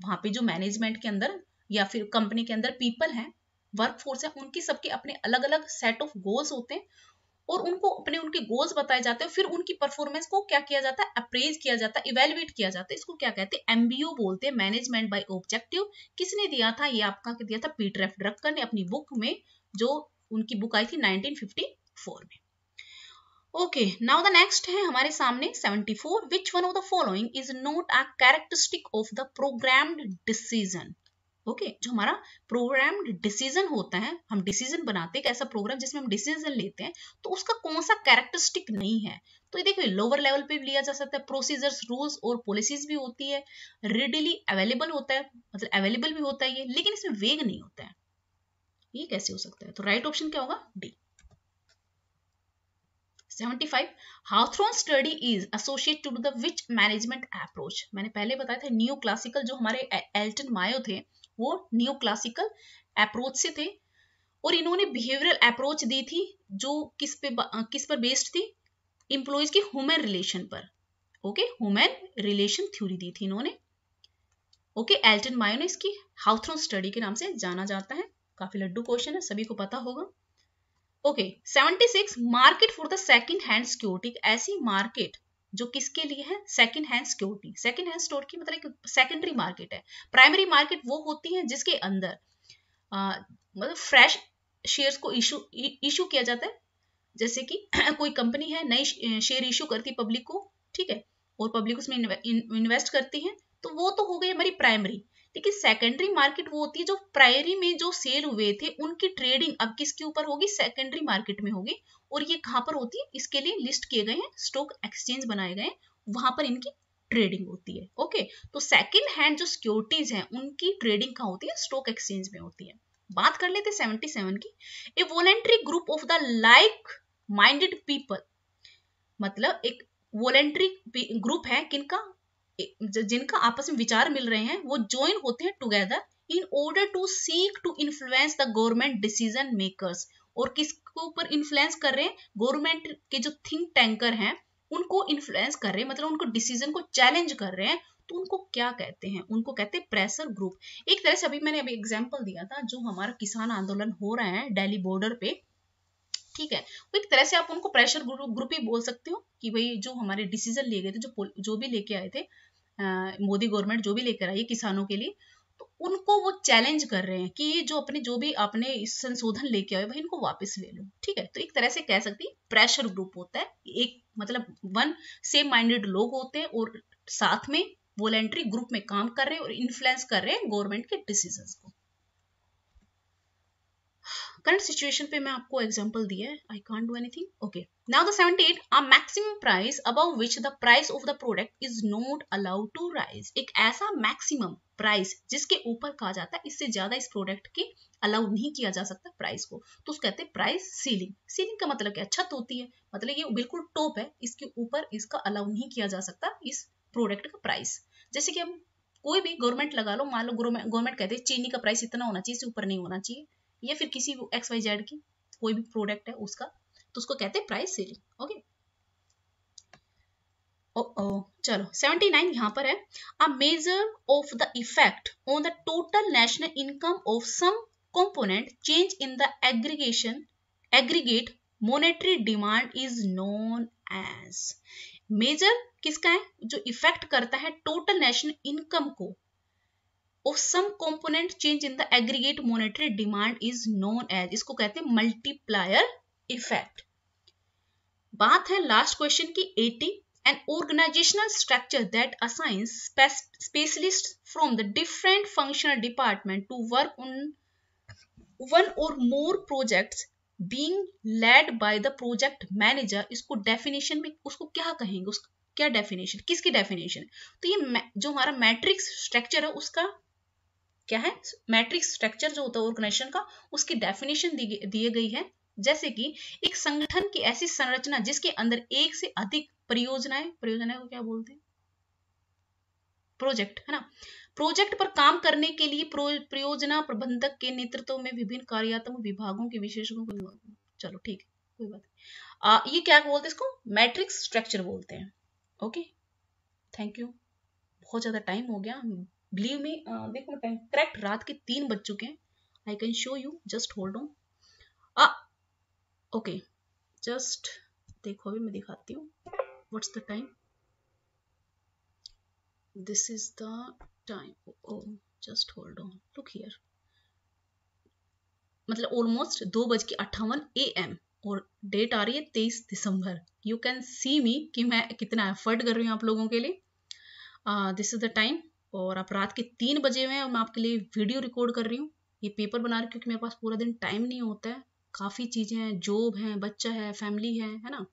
वहां पे जो मैनेजमेंट के अंदर या फिर कंपनी के अंदर पीपल हैं, वर्कफोर्स है, उनकी सबके अपने अलग अलग सेट ऑफ गोल्स होते हैं और उनको अपने उनके गोल्स बताए जाते हैं। फिर उनकी परफॉर्मेंस को क्या किया जाता है, अप्रेज किया जाता है, इवेल्युएट किया जाता है। इसको क्या कहते हैं, MBO बोलते हैं, मैनेजमेंट बाय ऑब्जेक्टिव। किसने दिया था, ये आपका दिया था पीटर एफ ड्रकर ने अपनी बुक में, जो उनकी बुक आई थी 1954 में। ओके, नाउ द नेक्स्ट है हमारे सामने 74 which one of the following is not a characteristic of the programmed decision. Okay, जो हमारा प्रोग्राम्ड डिसीजन होता है, हम डिसीजन बनाते हैं, एक ऐसा प्रोग्राम जिसमें हम डिसीजन लेते हैं, तो उसका कौन सा कैरेक्टरिस्टिक नहीं है। तो ये देखिए लोअर लेवल पे भी लिया जा सकता है, प्रोसीजर्स, रूल्स और पॉलिसीज भी होती है, रेडिली अवेलेबल होता है, मतलब अवेलेबल भी होता है ये, लेकिन इसमें वेग नहीं होता है। ये कैसे हो सकता है, तो राइट ऑप्शन क्या होगा, D. 75 Hawthorne study is associated to the which management approach. मैंने पहले बताया था न्यू क्लासिकल, जो हमारे एल्टन मायो थे वो न्यू क्लासिकल अप्रोच से थे, और इन्होंने बिहेवियरल अप्रोच दी थी जो किस पर बेस्ड थी, इंप्लॉइज की ह्यूमन रिलेशन पर। ओके, ह्यूमन रिलेशन थ्योरी दी थी इन्होंने। ओके, एल्टन मायो ने इसकी हाउथॉर्न स्टडी के नाम से जाना जाता है। काफी लड्डू क्वेश्चन है, सभी को पता होगा। Okay, 76 market for the second hand security, ऐसी मार्केट जो किसके लिए है, second hand security. Second hand security मतलब एक सेकेंडरी मार्केट है। प्राइमरी मार्केट वो होती है जिसके अंदर मतलब फ्रेश शेयर्स को इशू किया जाता है, जैसे कि कोई कंपनी है नई शेयर इशू करती है पब्लिक को, ठीक है, और पब्लिक उसमें इन्वेस्ट करती है, तो वो तो हो गई हमारी प्राइमरी। लेकिन सेकेंडरी मार्केट वो होती है जो प्राइमरी में जो सेल हुए थे उनकी ट्रेडिंग अब किसके ऊपर होगी, सेकेंडरी मार्केट में होगी। और ये कहां पर होती है, इसके लिए लिस्ट किए गए हैं, स्टॉक एक्सचेंज बनाए गए हैं, वहां पर इनकी ट्रेडिंग होती है। ओके, तो सेकेंड हैंड जो सिक्योरिटीज हैं उनकी ट्रेडिंग कहां होती है, स्टॉक एक्सचेंज में होती है। बात कर लेते 77 की, a voluntary group of the like minded people, मतलब एक वॉलेंट्री ग्रुप है किनका, जिनका आपस में विचार मिल रहे हैं, वो ज्वाइन होते हैं together in order to seek to influence the government decision makers. और किसके ऊपर इन्फ्लुएंस कर रहे हैं, गवर्नमेंट के जो थिंक टैंकर हैं उनको इन्फ्लुएंस कर रहे हैं, मतलब उनको डिसीजन को चैलेंज कर रहे हैं। तो उनको क्या कहते हैं, उनको कहते हैं प्रेशर ग्रुप। एक तरह से अभी मैंने अभी एग्जांपल दिया था, जो हमारा किसान आंदोलन हो रहा है दिल्ली बॉर्डर पे, ठीक है, वो एक तरह से आप उनको प्रेशर ग्रुप ही बोल सकते हो कि भाई जो हमारे डिसीजन लिए गए थे, जो भी लेके आए थे मोदी गवर्नमेंट, जो भी लेकर आई है किसानों के लिए, तो उनको वो चैलेंज कर रहे हैं कि ये जो भी आपने संशोधन लेके आए भाई इनको वापस ले लो। ठीक है, तो एक तरह से कह सकती है प्रेशर ग्रुप होता है, एक मतलब वन सेम माइंडेड लोग होते हैं और साथ में वॉलेंट्री ग्रुप में काम कर रहे हैं और इन्फ्लुएंस कर रहे हैं गवर्नमेंट के डिसीजंस को। करंट सिचुएशन पे मैं आपको एग्जांपल दिया है, I can't do anything. Okay, now the 78, a maximum price above which the price of the product is not allowed to rise. एक ऐसा मैक्सिमम प्राइस जिसके ऊपर कहा जाता है इससे ज्यादा इस प्रोडक्ट की अलाउ नहीं किया जा सकता प्राइस को, तो उसको कहते हैं प्राइस सीलिंग। सीलिंग का मतलब क्या, छत होती है, मतलब ये बिल्कुल टॉप है, इसके ऊपर इसका अलाउ नहीं किया जा सकता इस प्रोडक्ट का प्राइस। जैसे कि हम कोई भी गवर्नमेंट लगा लो, मान लो गवर्नमेंट कहते हैं चीनी का प्राइस इतना होना चाहिए, इससे ऊपर नहीं होना चाहिए, या फिर किसी XYZ की कोई भी प्रोडक्ट है उसका, तो उसको कहते हैं प्राइस सेलिंग। ओके, चलो 79 यहाँ पर है, a measure of the effect on the total national income of some component change in the aggregate monetary demand is known as. Measure किसका है, जो इफेक्ट करता है टोटल नेशनल इनकम को, of some component change in the aggregate monetary demand is known as, इसको कहते हैं multiplier effect। बात है लास्ट क्वेश्चन की 80, an organizational structure that assigns specialists from the different functional department to work on one or more projects being led by the project manager, इसको definition में उसको क्या कहेंगे, उसका क्या डेफिनेशन, किसकी डेफिनेशन, तो ये जो हमारा मैट्रिक्स स्ट्रक्चर है उसका क्या है, मैट्रिक्स स्ट्रक्चर जो होता है ऑर्गेनाइजेशन का, उसकी डेफिनेशन दी गई है। जैसे कि एक संगठन की ऐसी संरचना जिसके अंदर एक से अधिक परियोजनाएं को क्या बोलते हैं, प्रोजेक्ट है ना, प्रोजेक्ट पर काम करने के लिए परियोजना प्रबंधक के नेतृत्व में विभिन्न कार्यात्मक विभागों के विशेषज्ञों को, चलो ठीक है कोई बात नहीं, ये क्या बोलते हैं, इसको मैट्रिक्स स्ट्रक्चर बोलते हैं। ओके, थैंक यू, बहुत ज्यादा टाइम हो गया, बिलीव मी, देखो टाइम करेक्ट रात के 3 बज चुके हैं, I can show you, just hold on. Okay, just देखो अभी मैं दिखाती हूँ, what's the time, this is the time, oh just hold on, look here, मतलब ऑलमोस्ट 2:58 AM और डेट आ रही है 23 दिसंबर। यू कैन सी मी कि मैं कितना एफर्ट कर रही हूँ आप लोगों के लिए। दिस इज द टाइम, और आप रात के 3 बजे हुए हैं और मैं आपके लिए वीडियो रिकॉर्ड कर रही हूँ, ये पेपर बना रही हूँ क्योंकि मेरे पास पूरा दिन टाइम नहीं होता है, काफ़ी चीज़ें हैं, जॉब है, बच्चा है, फैमिली है ना,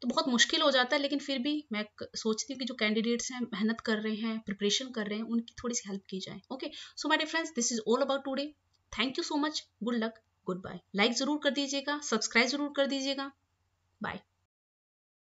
तो बहुत मुश्किल हो जाता है, लेकिन फिर भी मैं सोचती हूँ कि जो कैंडिडेट्स हैं मेहनत कर रहे हैं, प्रिपरेशन कर रहे हैं, उनकी थोड़ी सी हेल्प की जाए। Okay, so my dear friends, this is all about today, thank you so much, good luck, goodbye. Like ज़रूर कर दीजिएगा, सब्सक्राइब ज़रूर कर दीजिएगा, बाय।